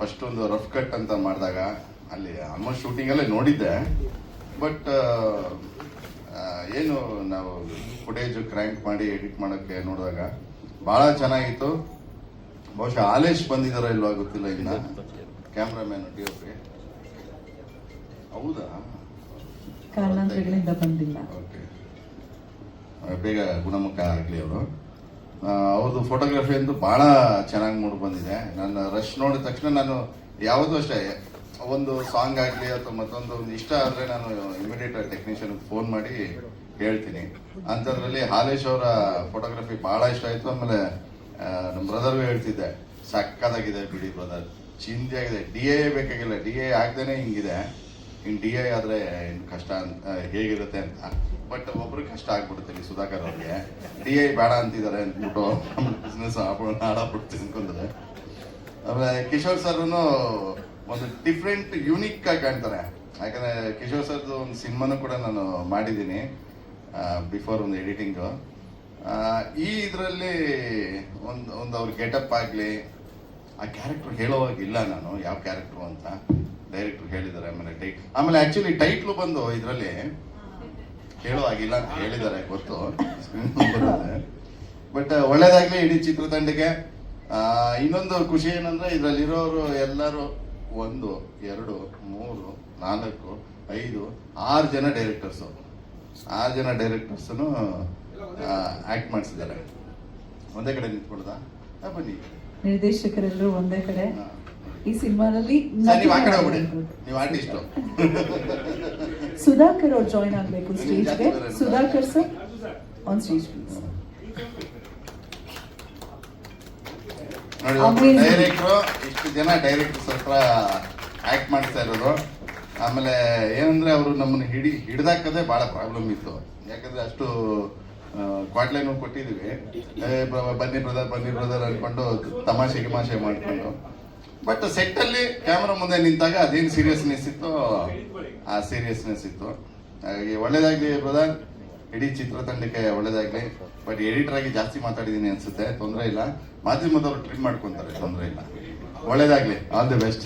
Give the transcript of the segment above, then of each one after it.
First ಒಂದು rough cut ಅಂತ ಮಾಡಿದಾಗ ಅಲ್ಲಿ ಆಲ್ಮೋಸ್ಟ್ ಶೂಟಿಂಗಲ್ಲೇ ನೋಡಿದ್ದೆ. ಬಟ್ ಏನು ನಾವು ಫುಟೇಜ್ ಕ್ರ್ಯಾಂಕ್ ಮಾಡಿ ಎಡಿಟ್ ಮಾಡೋಕ್ಕೆ ನೋಡಿದಾಗ ಭಾಳ ಚೆನ್ನಾಗಿತ್ತು. ಬಹುಶಃ ಆಲೇಶ್ ಬಂದಿದ್ದಾರೋ ಇಲ್ವಾ ಗೊತ್ತಿಲ್ಲ, ಇನ್ನ ಕ್ಯಾಮ್ರಾಮ್ಯಾನ್ DOP. ಹೌದಾ? ಕಾರಣಾಂತರಗಳಿಂದ ಬಂದಿಲ್ಲ. ಓಕೆ, ಬೇಗ ಗುಣಮುಖ ಆಗಲಿ ಅವರು. ಅವ್ರದ್ದು ಫೋಟೋಗ್ರಫಿ ಅಂತೂ ಭಾಳ ಚೆನ್ನಾಗಿ ಮೂಡಿ ಬಂದಿದೆ. ನಾನು ರಶ್ ನೋಡಿದ ತಕ್ಷಣ ನಾನು ಯಾವುದೂ ಅಷ್ಟೇ ಒಂದು ಸಾಂಗ್ ಆಗಲಿ ಅಥವಾ ಮತ್ತೊಂದು ಇಷ್ಟ ಆದರೆ ನಾನು ಇಮಿಡಿಯೇಟ್ ಟೆಕ್ನಿಷಿಯನ್ಗೆ ಫೋನ್ ಮಾಡಿ ಹೇಳ್ತೀನಿ. ಅಂಥದ್ರಲ್ಲಿ ಹಾಲೇಶ್ ಅವರ ಫೋಟೋಗ್ರಫಿ ಭಾಳ ಇಷ್ಟ ಆಯಿತು. ಆಮೇಲೆ ನಮ್ಮ ಬ್ರದರ್ಗೂ ಹೇಳ್ತಿದ್ದೆ, ಸಕ್ಕತ್ತಾಗಿದೆ ಬಿಡಿ ಬ್ರದರ್, ಚಿಂತೆಯಾಗಿದೆ. DI ಬೇಕಾಗಿಲ್ಲ, DI ಆಗ್ದೇ ಹಿಂಗಿದೆ, ಇನ್ನು DI ಆದರೆ ಇನ್ನು ಕಷ್ಟ ಹೇಗಿರುತ್ತೆ ಅಂತ. ಬಟ್ ಒಬ್ರಿಗೆ ಕಷ್ಟ ಆಗ್ಬಿಡುತ್ತೆ ಇಲ್ಲಿ ಸುಧಾಕರ್ ಅವ್ರಿಗೆ. DI ಬೇಡ ಅಂತಿದ್ದಾರೆ ಅಂದ್ಬಿಟ್ಟು ಬಿಸ್ನೆಸ್ ಆಡಾಬಿಡ್ತೀನಿ ಅನ್ಕೊಂಡ್ರೆ. ಆಮೇಲೆ ಕಿಶೋರ್ ಸರ್ನು ಒಂದು ಡಿಫ್ರೆಂಟ್ ಯೂನಿಕ್ ಆಗಿ ಕಾಣ್ತಾರೆ. ಯಾಕಂದರೆ ಕಿಶೋರ್ ಸರ್ದು ಒಂದು ಸಿನಿಮಾನು ಕೂಡ ನಾನು ಮಾಡಿದ್ದೀನಿ ಬಿಫೋರ್ ಒಂದು ಎಡಿಟಿಂಗು. ಈ ಇದರಲ್ಲಿ ಒಂದು ಅವ್ರ ಗೆಟಪ್ ಆಗಲಿ, ಆ ಕ್ಯಾರೆಕ್ಟರ್ ಹೇಳೋವಾಗಿಲ್ಲ ನಾನು ಯಾವ ಕ್ಯಾರೆಕ್ಟ್ರು ಅಂತ ಡೈರೆಕ್ಟ್ರು ಹೇಳಿದ್ದಾರೆ. ಆಮೇಲೆ ಆ್ಯಕ್ಚುಲಿ ಟೈಟ್ಲು ಬಂದು ಇದರಲ್ಲಿ ಹೇಳೋ ಆಗಿಲ್ಲ ಅಂತ ಹೇಳಿದ್ದಾರೆ, ಗೊತ್ತು ಬಟ್ ಒಳ್ಳೇದಾಗ್ಲಿ ಇಡೀ ಚಿತ್ರತಂಡಕ್ಕೆ. ಇನ್ನೊಂದು ಖುಷಿ ಏನಂದ್ರೆ ಇದರಲ್ಲಿರೋರು ಎಲ್ಲರೂ 1, 2, 3, 4, 5, 6 ಜನ ಡೈರೆಕ್ಟರ್ಸು. 6 ಜನ ಡೈರೆಕ್ಟರ್ಸನ್ನು ಆಕ್ಟ್ ಮಾಡಿಸಿದ್ದಾರೆ. ಒಂದೇ ಕಡೆ ನಿಂತ್ಕೊಳ್ದಾ? ಬನ್ನಿ, ನಿರ್ದೇಶಕರೆಲ್ಲರೂ ಒಂದೇ ಕಡೆ ಈ ಸಿನಿಮಾದಲ್ಲಿ. ನೀವು ಆ ಕಡೆ ಹೋಗ್ಬಿಡಿ, ನೀವು ಆರ್ಟಿಸ್ಟು. ಸುಧಾಕರ್ ಅವ್ರು ಜಾಯ್ನ್ ಆಗಬೇಕು ಸ್ಟೇಜ್ಗೆ. Sudhakar sir on stage please. ನೋಡಿ, ಡೈರೆಕ್ಟ್ರು ಇಷ್ಟು ಜನ ಡೈರೆಕ್ಟರ್ಸ್ ಹತ್ರ ಆಕ್ಟ್ ಮಾಡ್ತಾ ಇರೋದು. ಆಮೇಲೆ ಏನಂದ್ರೆ ಅವರು ನಮ್ಮನ್ನು ಹಿಡ್ದಾಕದೇ ಭಾಳ ಪ್ರಾಬ್ಲಮ್ ಇತ್ತು. ಯಾಕಂದ್ರೆ ಅಷ್ಟು ಕ್ವಾಟ್ಲೈನು ಕೊಟ್ಟಿದ್ದೀವಿ, ಬನ್ನಿ ಬ್ರದರ್ ಅನ್ಕೊಂಡು ತಮಾಷೆ ಗಿಮಾಷೆ ಮಾಡ್ಕೊಂಡು. ಬಟ್ ಸೆಟ್ಟಲ್ಲಿ ಕ್ಯಾಮ್ರಾ ಮುಂದೆ ನಿಂತಾಗ ಅದೇನು ಸೀರಿಯಸ್ನೆಸ್ ಇತ್ತು ಆ ಸೀರಿಯಸ್ನೆಸ್ ಇತ್ತು. ಹಾಗಾಗಿ ಒಳ್ಳೇದಾಗಲಿ ಬ್ರದರ್, ಇಡೀ ಚಿತ್ರತಂಡಕ್ಕೆ ಒಳ್ಳೇದಾಗಲಿ. ಬಟ್ ಎಡಿಟರ್ ಆಗಿ ಜಾಸ್ತಿ ಮಾತಾಡಿದ್ದೀನಿ ಅನ್ಸುತ್ತೆ, ತೊಂದರೆ ಇಲ್ಲ. ಮಾಧ್ಯಮದವರು ಟ್ರಿಮ್ ಮಾಡ್ಕೊತಾರೆ, ತೊಂದರೆ ಇಲ್ಲ. ಒಳ್ಳೇದಾಗಲಿ, all the best.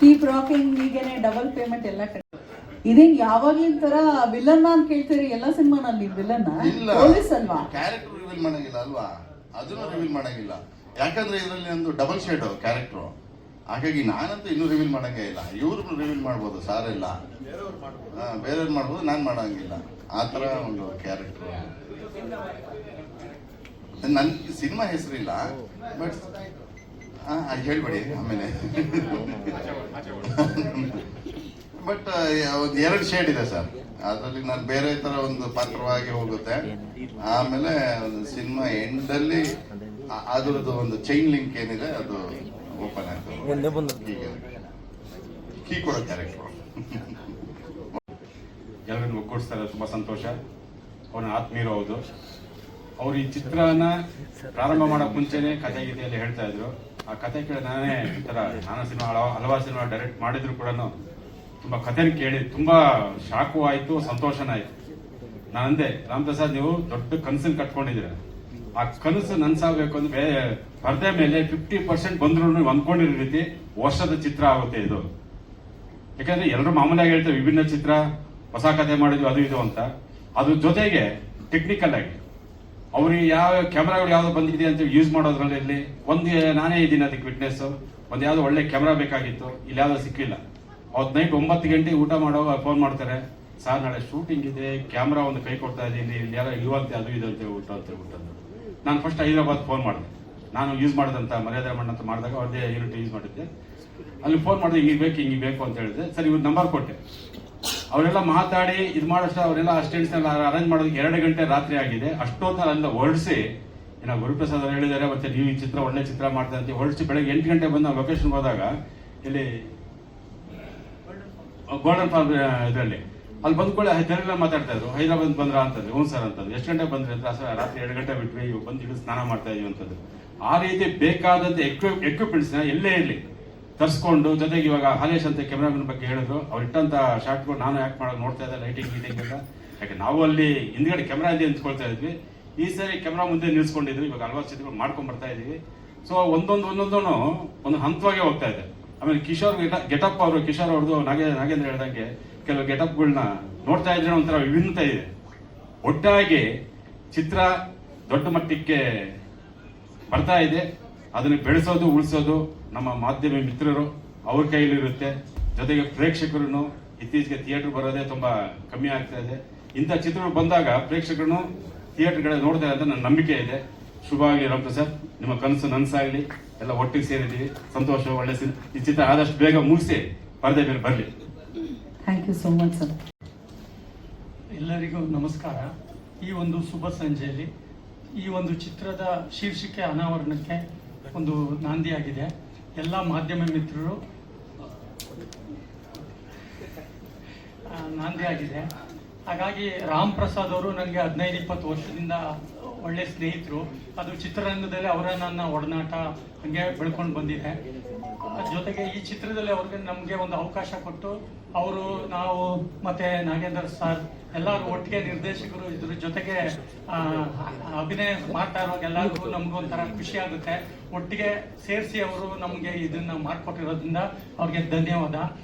Keep rocking. ಈಗೇನೆ ಡಬಲ್ ಪೇಮೆಂಟ್ ಎಲ್ಲ ಇದೇನ್ ಯಾವಾಗ್ಲಿನ ತರ ವಿಲನ್ ಅಂತ ಕೇಳ್ತೀರಿ ಎಲ್ಲ ಸಿನಿಮಾನಲ್ಲಿ? ವಿಲನ್ ಇಲ್ಲ, ಪೊಲೀಸ್ ಅಲ್ವಾ? ಕ್ಯಾರೆಕ್ಟರ್ ರಿವೀಲ್ ಮಾಡಂಗಿಲ್ಲ ಅಲ್ವಾ? ಅದನ್ನು ರಿವೀಲ್ ಮಾಡಂಗಿಲ್ಲ. ಯಾಕಂದ್ರೆ ಇದರಲ್ಲಿ ಒಂದು ಡಬಲ್ ಶೇಡ್ ಕ್ಯಾರೆಕ್ಟರ್. ಹಾಗಾಗಿ ನಾನಂತೂ ಇನ್ನೂ ರಿವೀಲ್ ಮಾಡಂಗೇ ಇಲ್ಲ. ಇವ್ರು ರಿವೀಲ್ ಮಾಡ್ಬೋದು, ಸಾರೆಲ್ಲ ಬೇರೆಯವ್ರು ಮಾಡ್ಬೋದು, ನಾನು ಮಾಡಂಗಿಲ್ಲ. ಆ ಥರ ಒಂದು ಕ್ಯಾರೆಕ್ಟರ್. ನನ್ನ ಸಿನಿಮಾ ಹೆಸರಿಲ್ಲ, ಬಟ್ ಅದು ಹೇಳ್ಬೇಡಿ ಆಮೇಲೆ. ಬಟ್ ಒಂದು 2 ಶೇಡ್ ಇದೆ ಸರ್ ಅದರಲ್ಲಿ. ನಾನು ಬೇರೆ ಥರ ಒಂದು ಪಾತ್ರವಾಗಿ ಹೋಗುತ್ತೆ. ಆಮೇಲೆ ಒಂದು ಸಿನಿಮಾ ಎಂಡಲ್ಲಿ ಅದರದ್ದು ಒಂದು ಚೈನ್ ಲಿಂಕ್ ಏನಿದೆ ಅದು ಓಪನ್ ಆಗ್ತದೆ. ಕೀ ಕೊಡೋ ಕ್ಯಾರೆಕ್ಟರ್ ಎಲ್ಲರನ್ನು ಒಗ್ಗೂಡಿಸ್ತಾರೆ, ತುಂಬ ಸಂತೋಷ. ಅವನ ಆತ್ಮೀಯರು ಹೌದು. ಅವ್ರು ಈ ಚಿತ್ರನ ಪ್ರಾರಂಭ ಮಾಡೋಕೆ ಮುಂಚೆನೆ ಕತೆ ಗೀತೆಯಲ್ಲಿ ಹೇಳ್ತಾ ಇದ್ರು. ಆ ಕತೆ ಕೇಳಿ ನಾನೇ ಒಂಥರ, ನಾನು ಸಿನಿಮಾ ಹಲವಾರು ಸಿನಿಮಾ ಡೈರೆಕ್ಟ್ ಮಾಡಿದ್ರು ಕೂಡ ತುಂಬ ಕಥೆನ ಕೇಳಿ ತುಂಬ ಶಾಕು ಆಯಿತು, ಸಂತೋಷನ ಆಯಿತು. ನಾನಂದೆ, ರಾಮ್ ಪ್ರಸಾದ್ ನೀವು ದೊಡ್ಡ ಕನಸನ್ನು ಕಟ್ಕೊಂಡಿದ್ದೀರ, ಆ ಕನಸು ನನ್ಸಾಗಬೇಕು ಅಂದ್ರೆ ಪರದೆ ಮೇಲೆ 50% ಬಂದ್ರು ನೀವು ಅಂದ್ಕೊಂಡಿರೋ ರೀತಿ ವರ್ಷದ ಚಿತ್ರ ಆಗುತ್ತೆ ಇದು. ಯಾಕಂದ್ರೆ ಎಲ್ಲರೂ ಮಾಮೂಲಿಯಾಗಿ ಹೇಳ್ತಾರೆ ವಿಭಿನ್ನ ಚಿತ್ರ, ಹೊಸ ಕಥೆ ಮಾಡಿದ್ವಿ ಅದು ಇದು ಅಂತ. ಅದ್ರ ಜೊತೆಗೆ ಟೆಕ್ನಿಕಲ್ ಆಗಿ ಅವ್ರಿಗೆ ಯಾವ ಕ್ಯಾಮ್ರಾಗಳು ಯಾವ್ದು ಬಂದಿದೆ ಅಂತ ಯೂಸ್ ಮಾಡೋದ್ರಲ್ಲಿ ಒಂದು ನಾನೇ ಇದ್ದೀನಿ ಅದಕ್ಕೆ ವಿಟ್ನೆಸ್. ಒಂದು ಯಾವ್ದು ಒಳ್ಳೆ ಕ್ಯಾಮ್ರಾ ಬೇಕಾಗಿತ್ತು, ಇಲ್ಲಿ ಯಾವ್ದು ಸಿಕ್ಕಿಲ್ಲ. ಅವತ್ತು ನೈಟ್ 9 ಗಂಟೆಗೆ ಊಟ ಮಾಡುವಾಗ ಫೋನ್ ಮಾಡ್ತಾರೆ, ಸರ್ ನಾಳೆ ಶೂಟಿಂಗ್ ಇದೆ, ಕ್ಯಾಮ್ರಾ ಒಂದು ಕೈ ಕೊಡ್ತಾ ಇದ್ದೀನಿ, ಇಲ್ಲಿ ಯಾರೋ ಇರುವಂತೆ ಅದು ಇದಂತೆ ಊಟ ಅಂತ ಹೇಳ್ಬಿಟ್ಟು. ನಾನು ಫಸ್ಟ್ ಹೈದರಾಬಾದ್ ಫೋನ್ ಮಾಡಿದೆ. ನಾನು ಯೂಸ್ ಮಾಡಿದಂಥ ಮರ್ಯಾದೆ ಮಣ್ಣ ಅಂತ ಮಾಡಿದಾಗ ಅವ್ರದ್ದೇ ಯೂನಿಟ್ ಯೂಸ್ ಮಾಡಿದ್ದೆ. ಅಲ್ಲಿ ಫೋನ್ ಮಾಡಿದೆ, ಹಿಂಗೆ ಬೇಕು ಅಂತ ಹೇಳಿದೆ. ಸರಿ ಇವ್ರು ನಂಬರ್ ಕೊಟ್ಟೆ. ಅವರೆಲ್ಲ ಮಾತಾಡಿ ಇದು ಮಾಡೋಷ್ಟು ಅವರೆಲ್ಲ ಅಸಿಸ್ಟೆಂಟ್ಸ್ನೆಲ್ಲ ಅರೇಂಜ್ ಮಾಡೋದಕ್ಕೆ 2 ಗಂಟೆ ರಾತ್ರಿ ಆಗಿದೆ. ಅಷ್ಟೊತ್ತಲ್ಲ ಹೊರಡಿಸಿ, ಇನ್ನು ಗುರುಪ್ರಸಾದ್ ಅವರು ಹೇಳಿದ್ದಾರೆ, ಮತ್ತೆ ನೀವು ಈ ಚಿತ್ರ ಒಳ್ಳೆ ಚಿತ್ರ ಮಾಡ್ತಾ ಅಂತ ಹೊರಡಿಸಿ ಬೆಳಗ್ಗೆ 8 ಗಂಟೆ ಬಂದು ನಾವು ಲೊಕೇಶನ್ಗೆ ಹೋದಾಗ ಇಲ್ಲಿ ಗೋಲ್ಡನ್ ಫಾರ್ಮ್ ಇದರಲ್ಲಿ ಅಲ್ಲಿ ಬಂದ್ಕೊಳ್ಳಿ ತೆಲುಗಲ್ಲ ಮಾತಾಡ್ತಾ ಇದ್ರು. ಹೈದರಾಬಾದ್ ಬಂದ್ರ ಅಂತಂದ್ರೆ ಹ್ಞೂ ಸರ್ ಅಂತಂದು. ಎಷ್ಟು ಗಂಟೆ ಬಂದ್ರಿ ಅಂತ, ರಾತ್ರಿ 2 ಗಂಟೆ ಬಿಟ್ವಿ, ಇವಾಗ ಬಂದು ಹಿಡಿದು ಸ್ನಾನ ಮಾಡ್ತಾ ಇದೀವಿ ಅಂತಂದು. ಆ ರೀತಿ ಬೇಕಾದಂತೆ ಎಕ್ವಿಪ್ಮೆಂಟ್ಸ್ನ ಎಲ್ಲೇ ಇರಲಿ ತರಿಸ್ಕೊಂಡು, ಜೊತೆಗೆ ಇವಾಗ ಹಾಲೇಶ್ ಅಂತ ಕ್ಯಾಮ್ರಾಮನ್ ಬಗ್ಗೆ ಹೇಳಿದ್ರು, ಅವ್ರು ಇಟ್ಟಂತ ಶಾರ್ಟ್ಗಳು ನಾನು ಆಕ್ಟ್ ಮಾಡೋದು ನೋಡ್ತಾ ಇದ್ದೆ, ಲೈಟಿಂಗ್ ಎಲ್ಲ. ಯಾಕೆ ನಾವು ಅಲ್ಲಿ ಹಿಂದ್ಗಡೆ ಕ್ಯಾಮ್ರಾ ಇದೆ ನಿಂತ್ಕೊಳ್ತಾ ಇದ್ವಿ, ಈ ಸರಿ ಕ್ಯಾಮ್ರಾ ಮುಂದೆ ನಿಲ್ಸ್ಕೊಂಡಿದ್ವಿ. ಇವಾಗ ಹಲವಾರು ಚಿತ್ರಗಳು ಮಾಡ್ಕೊಂಡ್ ಬರ್ತಾ ಇದೀವಿ. ಸೊ ಒಂದೊಂದು ಹಂತವಾಗಿ ಹೋಗ್ತಾ ಇದೆ. ಆಮೇಲೆ ಕಿಶೋರ್ ಗೆಟಪ್ ಅವರು ಕಿಶೋರ್ ಅವ್ರದ್ದು ನಾಗೇಂದ್ರ ಹೇಳ್ದಂಗೆ ಕೆಲವು ಗೆಟಪ್ಗಳನ್ನ ನೋಡ್ತಾ ಇದ್ರೆ ಒಂಥರ ವಿಭಿನ್ನತೆ ಇದೆ. ಒಟ್ಟಾಗಿ ಚಿತ್ರ ದೊಡ್ಡ ಮಟ್ಟಕ್ಕೆ ಬರ್ತಾ ಇದೆ. ಅದನ್ನು ಬೆಳೆಸೋದು ಉಳಿಸೋದು ನಮ್ಮ ಮಾಧ್ಯಮ ಮಿತ್ರರು ಅವ್ರ ಕೈಲಿರುತ್ತೆ. ಜೊತೆಗೆ ಪ್ರೇಕ್ಷಕರು ಇತ್ತೀಚೆಗೆ ಥಿಯೇಟರ್ ಬರೋದೇ ತುಂಬಾ ಕಮ್ಮಿ ಆಗ್ತಾ ಇದೆ. ಇಂಥ ಚಿತ್ರಗಳು ಬಂದಾಗ ಪ್ರೇಕ್ಷಕರು ಥಿಯೇಟರ್ಗಳೇ ನೋಡ್ತಾರೆ ಅಂತ ನನ್ನ ನಂಬಿಕೆ ಇದೆ. ಶುಭ ಆಗಲಿ ರಾಮಪ್ರಸಾದ್, ನಿಮ್ಮ ಕನಸು ನನಸಾಗಲಿ. ಎಲ್ಲ ಒಟ್ಟಿಗೆ ಸೇರಿದ್ದೀವಿ, ಸಂತೋಷ. ಒಳ್ಳೆ ಈ ಚಿತ್ರ ಆದಷ್ಟು ಬೇಗ ಮುಗಿಸಿ ಪರದೆ ಮೇಲೆ ಬರಲಿ. Thank you so much sir. ಎಲ್ಲರಿಗೂ ನಮಸ್ಕಾರ. ಈ ಒಂದು ಶುಭ ಸಂಜೆಯಲ್ಲಿ ಈ ಒಂದು ಚಿತ್ರದ ಶೀರ್ಷಿಕೆ ಅನಾವರಣಕ್ಕೆ ಒಂದು ನಾಂದಿಯಾಗಿದೆ. ಎಲ್ಲ ಮಾಧ್ಯಮ ಮಿತ್ರರು ನಾಂದಿಯಾಗಿದೆ. ಹಾಗಾಗಿ ರಾಮ್ ಪ್ರಸಾದ್ ಅವರು ನನಗೆ 15-20 ವರ್ಷದಿಂದ ಒಳ್ಳೆ ಸ್ನೇಹಿತರು. ಅದು ಚಿತ್ರರಂಗದಲ್ಲಿ ಅವರ ನನ್ನ ಒಡನಾಟ ಹಂಗೆ ಬೆಳ್ಕೊಂಡು ಬಂದಿದೆ. ಜೊತೆಗೆ ಈ ಚಿತ್ರದಲ್ಲಿ ಅವ್ರಿಗೆ ನಮಗೆ ಒಂದು ಅವಕಾಶ ಕೊಟ್ಟು ಅವರು, ನಾವು ಮತ್ತೆ ನಾಗೇಂದ್ರ ಸರ್ ಎಲ್ಲರೂ ಒಟ್ಟಿಗೆ ನಿರ್ದೇಶಕರು ಇದ್ರ ಜೊತೆಗೆ ಅಭಿನಯ ಮಾಡ್ತಾ ಇರುವಾಗ ಎಲ್ಲರಿಗೂ ನಮಗೂ ಒಂಥರ ಖುಷಿ ಆಗುತ್ತೆ. ಒಟ್ಟಿಗೆ ಸೇರಿಸಿ ಅವರು ನಮಗೆ ಇದನ್ನ ಮಾಡಿಕೊಟ್ಟಿರೋದ್ರಿಂದ ಅವ್ರಿಗೆ ಧನ್ಯವಾದ.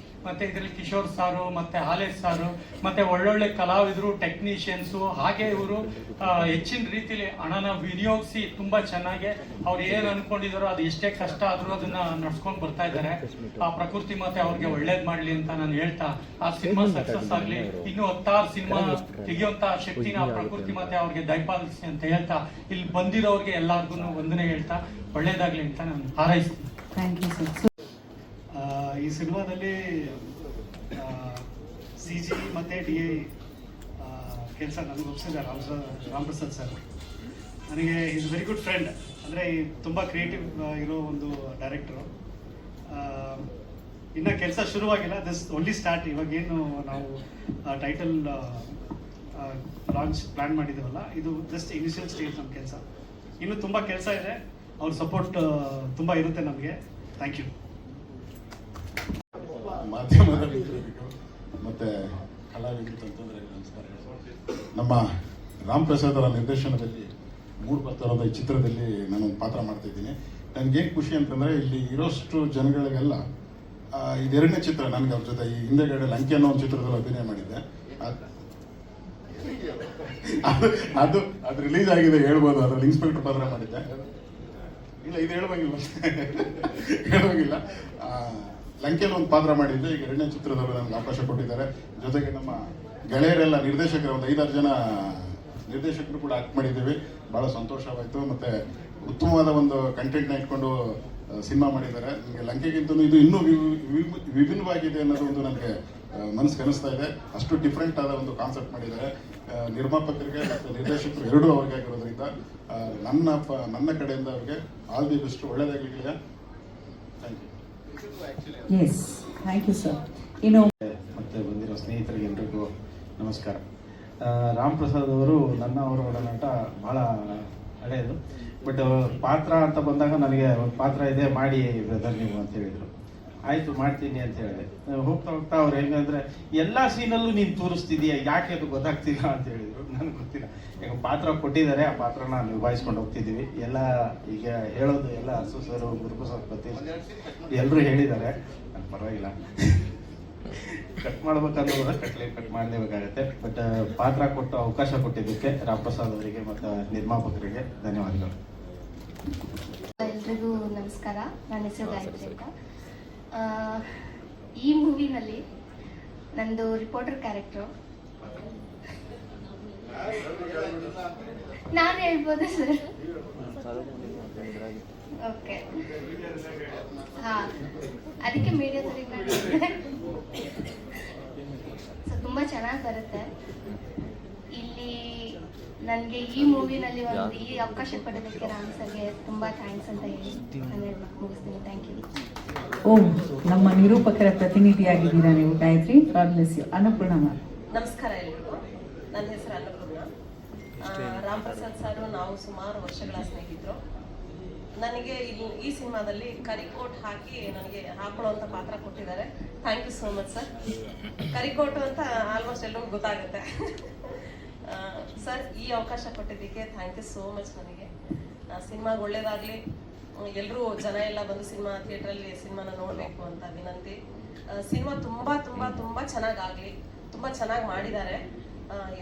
ಮತ್ತೆ ಇದರಲ್ಲಿ ಕಿಶೋರ್ ಸಾರು ಮತ್ತೆ ಹಾಲೇಶ್ ಸಾರು ಮತ್ತೆ ಒಳ್ಳೊಳ್ಳೆ ಕಲಾವಿದರು, ಟೆಕ್ನಿಷಿಯನ್ಸು, ಹಾಗೆ ಇವರು ಹೆಚ್ಚಿನ ರೀತಿಲಿ ಹಣನ ವಿನಿಯೋಗಿಸಿ ತುಂಬಾ ಚೆನ್ನಾಗಿ ಅವ್ರು ಏನ್ ಅನ್ಕೊಂಡಿದಾರೋ ಅದು ಎಷ್ಟೇ ಕಷ್ಟ ಆದ್ರೂ ಅದನ್ನ ನಡ್ಸ್ಕೊಂಡು ಬರ್ತಾ ಇದ್ದಾರೆ. ಆ ಪ್ರಕೃತಿ ಮತ್ತೆ ಅವ್ರಿಗೆ ಒಳ್ಳೇದ್ ಮಾಡ್ಲಿ ಅಂತ ನಾನು ಹೇಳ್ತಾ, ಆ ಸಿನಿಮಾ ಸಕ್ಸಸ್ ಆಗ್ಲಿ, ಇನ್ನು 16 ಸಿನಿಮಾ ತೆಗಿಯುವಂತ ಶಕ್ತಿನ ಆ ಪ್ರಕೃತಿ ಮತ್ತೆ ಅವ್ರಿಗೆ ದಯಪಾಲಿಸಿ ಅಂತ ಹೇಳ್ತಾ, ಇಲ್ಲಿ ಬಂದಿರೋರ್ಗೆ ಎಲ್ಲಾರ್ಗು ವಂದನೆ ಹೇಳ್ತಾ ಒಳ್ಳೇದಾಗ್ಲಿ ಅಂತ ನಾನು ಹಾರೈಸ್ತೀನಿ. Thank you sir. ಈ ಸಿನಿಮಾದಲ್ಲಿ CG ಮತ್ತು DI ಕೆಲಸ ನನಗೆ ಒಪ್ಪಿಸಿದ್ದಾರೆ ರಾಮ್ ಪ್ರಸಾದ್ ಸರ್. ನನಗೆ ಈಸ್ ವೆರಿ ಗುಡ್ ಫ್ರೆಂಡ್. ಅಂದರೆ ತುಂಬ ಕ್ರಿಯೇಟಿವ್ ಇರೋ ಒಂದು ಡೈರೆಕ್ಟ್ರು. ಇನ್ನು ಕೆಲಸ ಶುರುವಾಗಿಲ್ಲ, ದಿಸ್ ಓನ್ಲಿ ಸ್ಟಾರ್ಟ್. ಇವಾಗೇನು ನಾವು ಟೈಟಲ್ ಲಾಂಚ್ ಪ್ಲ್ಯಾನ್ ಮಾಡಿದ್ದೀವಲ್ಲ, ಇದು ಜಸ್ಟ್ ಇನಿಷಿಯಲ್ ಸ್ಟೇಜ್ ನಮ್ಮ ಕೆಲಸ. ಇನ್ನೂ ತುಂಬ ಕೆಲಸ ಇದೆ. ಅವ್ರ ಸಪೋರ್ಟ್ ತುಂಬ ಇರುತ್ತೆ ನಮಗೆ. Thank you. ಮಾಧ್ಯಮದ ಮಿತ್ರರಿಗೂ ಮತ್ತು ಕಲಾವಿದರು ಅಂತಂದರೆ ನಮಸ್ಕಾರ. ನಮ್ಮ ರಾಮ್ ಪ್ರಸಾದ್ ಅವರ ನಿರ್ದೇಶನದಲ್ಲಿ ಮೂರು ಬರ್ತಾ ಇರೋದು ಈ ಚಿತ್ರದಲ್ಲಿ ನಾನೊಂದು ಪಾತ್ರ ಮಾಡ್ತಾ ಇದ್ದೀನಿ. ನನಗೇನು ಖುಷಿ ಅಂತಂದರೆ ಇಲ್ಲಿ ಇರೋಷ್ಟು ಜನಗಳಿಗೆಲ್ಲ ಇದೆರಡನೇ ಚಿತ್ರ ನನಗೆ ಅವ್ರ ಜೊತೆ. ಈ ಹಿಂದೆಗಡೆ ಲಂಕೆ ಅನ್ನೋ ಒಂದು ಚಿತ್ರದಲ್ಲಿ ಅಭಿನಯ ಮಾಡಿದ್ದೆ. ಅದು ರಿಲೀಸ್ ಆಗಿದೆ ಹೇಳ್ಬೋದು. ಅದರಲ್ಲಿ ಇನ್ಸ್ಪೆಕ್ಟರ್ ಪಾತ್ರ ಮಾಡಿದ್ದೆ. ಇಲ್ಲ, ಇದು ಹೇಳುವಂಗಿಲ್ಲ. ಲಂಕೆಯಲ್ಲಿ ಒಂದು ಪಾತ್ರ ಮಾಡಿದ್ದೆ. ಈಗ ಎರಡನೇ ಚಿತ್ರದಲ್ಲಿ ನನಗೆ ಅವಕಾಶ ಕೊಟ್ಟಿದ್ದಾರೆ. ಜೊತೆಗೆ ನಮ್ಮ ಗೆಳೆಯರೆಲ್ಲ ನಿರ್ದೇಶಕರು, ಒಂದು 5-6 ಜನ ನಿರ್ದೇಶಕರು ಕೂಡ ಆಕ್ಟ್ ಮಾಡಿದ್ದೀವಿ. ಭಾಳ ಸಂತೋಷವಾಯಿತು. ಮತ್ತು ಉತ್ತಮವಾದ ಒಂದು ಕಂಟೆಂಟ್ನ ಇಟ್ಕೊಂಡು ಸಿನಿಮಾ ಮಾಡಿದ್ದಾರೆ. ನನಗೆ ಲಂಕೆಗಿಂತ ಇದು ಇನ್ನೂ ವಿಭಿನ್ನವಾಗಿದೆ ಅನ್ನೋದು ಒಂದು ನನಗೆ ಮನಸ್ಸಿಗೆ ಅನಿಸ್ತಾ ಇದೆ. ಅಷ್ಟು ಡಿಫ್ರೆಂಟ್ ಆದ ಒಂದು ಕಾನ್ಸೆಪ್ಟ್ ಮಾಡಿದ್ದಾರೆ. ನಿರ್ಮಾಪಕರಿಗೆ ಮತ್ತು ನಿರ್ದೇಶಕರು ಎರಡೂ ಅವ್ರಿಗೆ ಆಗಿರೋದ್ರಿಂದ ನನ್ನ ಕಡೆಯಿಂದ ಅವ್ರಿಗೆ ಆಲ್ ದಿ ಬೆಸ್ಟ್. ಒಳ್ಳೆಯದಾಗಲಿ. Thank you. Yes, thank you sir. ಇನ್ನು ಮತ್ತೆ ಬಂದಿರೋ ಸ್ನೇಹಿತರಿಗೆ ಎಲ್ರಿಗೂ ನಮಸ್ಕಾರ. ರಾಮ್ ಪ್ರಸಾದ್ ಅವರು ಅವರ ಒಡನಾಟ ಭಾಳ ಹಳೆಯದು. ಬಟ್ ಪಾತ್ರ ಅಂತ ಬಂದಾಗ ನನಗೆ ಒಂದು ಪಾತ್ರ ಇದೆ, ಮಾಡಿ ಬ್ರದರ್ ನೀವು ಅಂತ ಹೇಳಿದರು. ಆಯಿತು, ಮಾಡ್ತೀನಿ ಅಂತ ಹೇಳಿದೆ. ಹೋಗ್ತಾ ಹೋಗ್ತಾ ಅವ್ರು ಹೆಂಗಂದ್ರೆ ಎಲ್ಲ ಸೀನಲ್ಲೂ ನೀನು ತೋರಿಸ್ತಿದೀಯ, ಯಾಕೆ ಅದು ಗೊತ್ತಾಗ್ತಿಲ್ಲ ಅಂತ ಹೇಳಿದರು. ನನಗೆ ಗೊತ್ತಿಲ್ಲ, ಈಗ ಪಾತ್ರ ಕೊಟ್ಟಿದ್ದಾರೆ, ಆ ಪಾತ್ರನ ನಿಭಾಯಿಸ್ಕೊಂಡು ಹೋಗ್ತಿದ್ದೀವಿ. ಎಲ್ಲ ಈಗ ಹೇಳೋದು ಎಲ್ಲ ಹಸು ಸರು, ಗುರುಪ್ರಸಾದ್ ಪತಿ ಎಲ್ಲರೂ ಹೇಳಿದ್ದಾರೆ. ನಾನು ಪರವಾಗಿಲ್ಲ, ಕಟ್ ಮಾಡ್ಬೇಕಂದ್ರೆ ಕಟ್ ಮಾಡಲೇಬೇಕಾಗತ್ತೆ. ಬಟ್ ಪಾತ್ರ ಕೊಟ್ಟು ಅವಕಾಶ ಕೊಟ್ಟಿದ್ದಕ್ಕೆ ರಾಮ್ ಪ್ರಸಾದ್ ಅವರಿಗೆ ಮತ್ತು ನಿರ್ಮಾಪಕರಿಗೆ ಧನ್ಯವಾದಗಳು. ಎಲ್ರಿಗೂ ನಮಸ್ಕಾರ. ನನ್ನ ಹೆಸರು ಗಾಯತ್ರಿ ಅಂತ. ಈ ಮೂವಿನಲ್ಲಿ ನಂದು ರಿಪೋರ್ಟರ್ ಕ್ಯಾರೆಕ್ಟ್ರು. ನಾನು ಹೇಳ್ಬೋದಾ ಸರ್? ಓಕೆ, ಹಾಂ, ಅದಕ್ಕೆ ಮೀಡಿಯಾದವ್ರಿಗೆ ಸೊ ತುಂಬ ಚೆನ್ನಾಗಿ ಬರುತ್ತೆ. ಇಲ್ಲಿ ನನಗೆ ಈ ಮೂವಿನಲ್ಲಿ ಒಂದು ಈ ಅವಕಾಶ ಕೊಡೋದಕ್ಕೆ ರಾಮ್ ಸರ್ಗೆ ತುಂಬ ಥ್ಯಾಂಕ್ಸ್ ಅಂತ ಹೇಳಿ ನಾನು ಹೇಳ್ಬೇಕು, ಮುಗಿಸ್ತೀನಿ. Thank you. ನಮ್ಮ ನಿರೂಪಕರ ಪ್ರತಿನಿಧಿಯಾಗಿದ್ದೀರಾ ನೀವು Gayatri. God bless you. Annapurna. ನಮಸ್ಕಾರ ಎಲ್ರಿಗೂ. ನನ್ನ ಹೆಸರು ಅನ್ನಪೂರ್ಣ. ರಾಮ್ ಪ್ರಸಾದ್ ಸರ್ ನಾವು ಸುಮಾರು ವರ್ಷಗಳ ಸ್ನೇಹಿತರು. ನನಗೆ ಈ ಸಿನಿಮಾದಲ್ಲಿ ಕರಿಕೋಟ್ ಹಾಕಿ ನನಗೆ ಹಾಕೊಳ್ಳುವಂಥ ಪಾತ್ರ ಕೊಟ್ಟಿದ್ದಾರೆ. Thank you so much sir. ಕರಿಕೋಟು ಅಂತ ಆಲ್ಮೋಸ್ಟ್ ಎಲ್ಲರಿಗೂ ಗೊತ್ತಾಗುತ್ತೆ. ಸರ್, ಈ ಅವಕಾಶ ಕೊಟ್ಟಿದ್ದಕ್ಕೆ ಥ್ಯಾಂಕ್ ಯು ಸೋ ಮಚ್. ನನಗೆ ಸಿನಿಮಾಗೆ ಒಳ್ಳೇದಾಗಲಿ, ಎಲ್ಲರೂ ಜನ ಎಲ್ಲ ಬಂದು ಸಿನಿಮಾ ಥಿಯೇಟ್ರಲ್ಲಿ ಸಿನಿಮಾನ ನೋಡಬೇಕು ಅಂತ ವಿನಂತಿ. ಸಿನಿಮಾ ತುಂಬಾ ತುಂಬಾ ತುಂಬಾ ಚೆನ್ನಾಗಾಗಲಿ, ತುಂಬಾ ಚೆನ್ನಾಗಿ ಮಾಡಿದ್ದಾರೆ.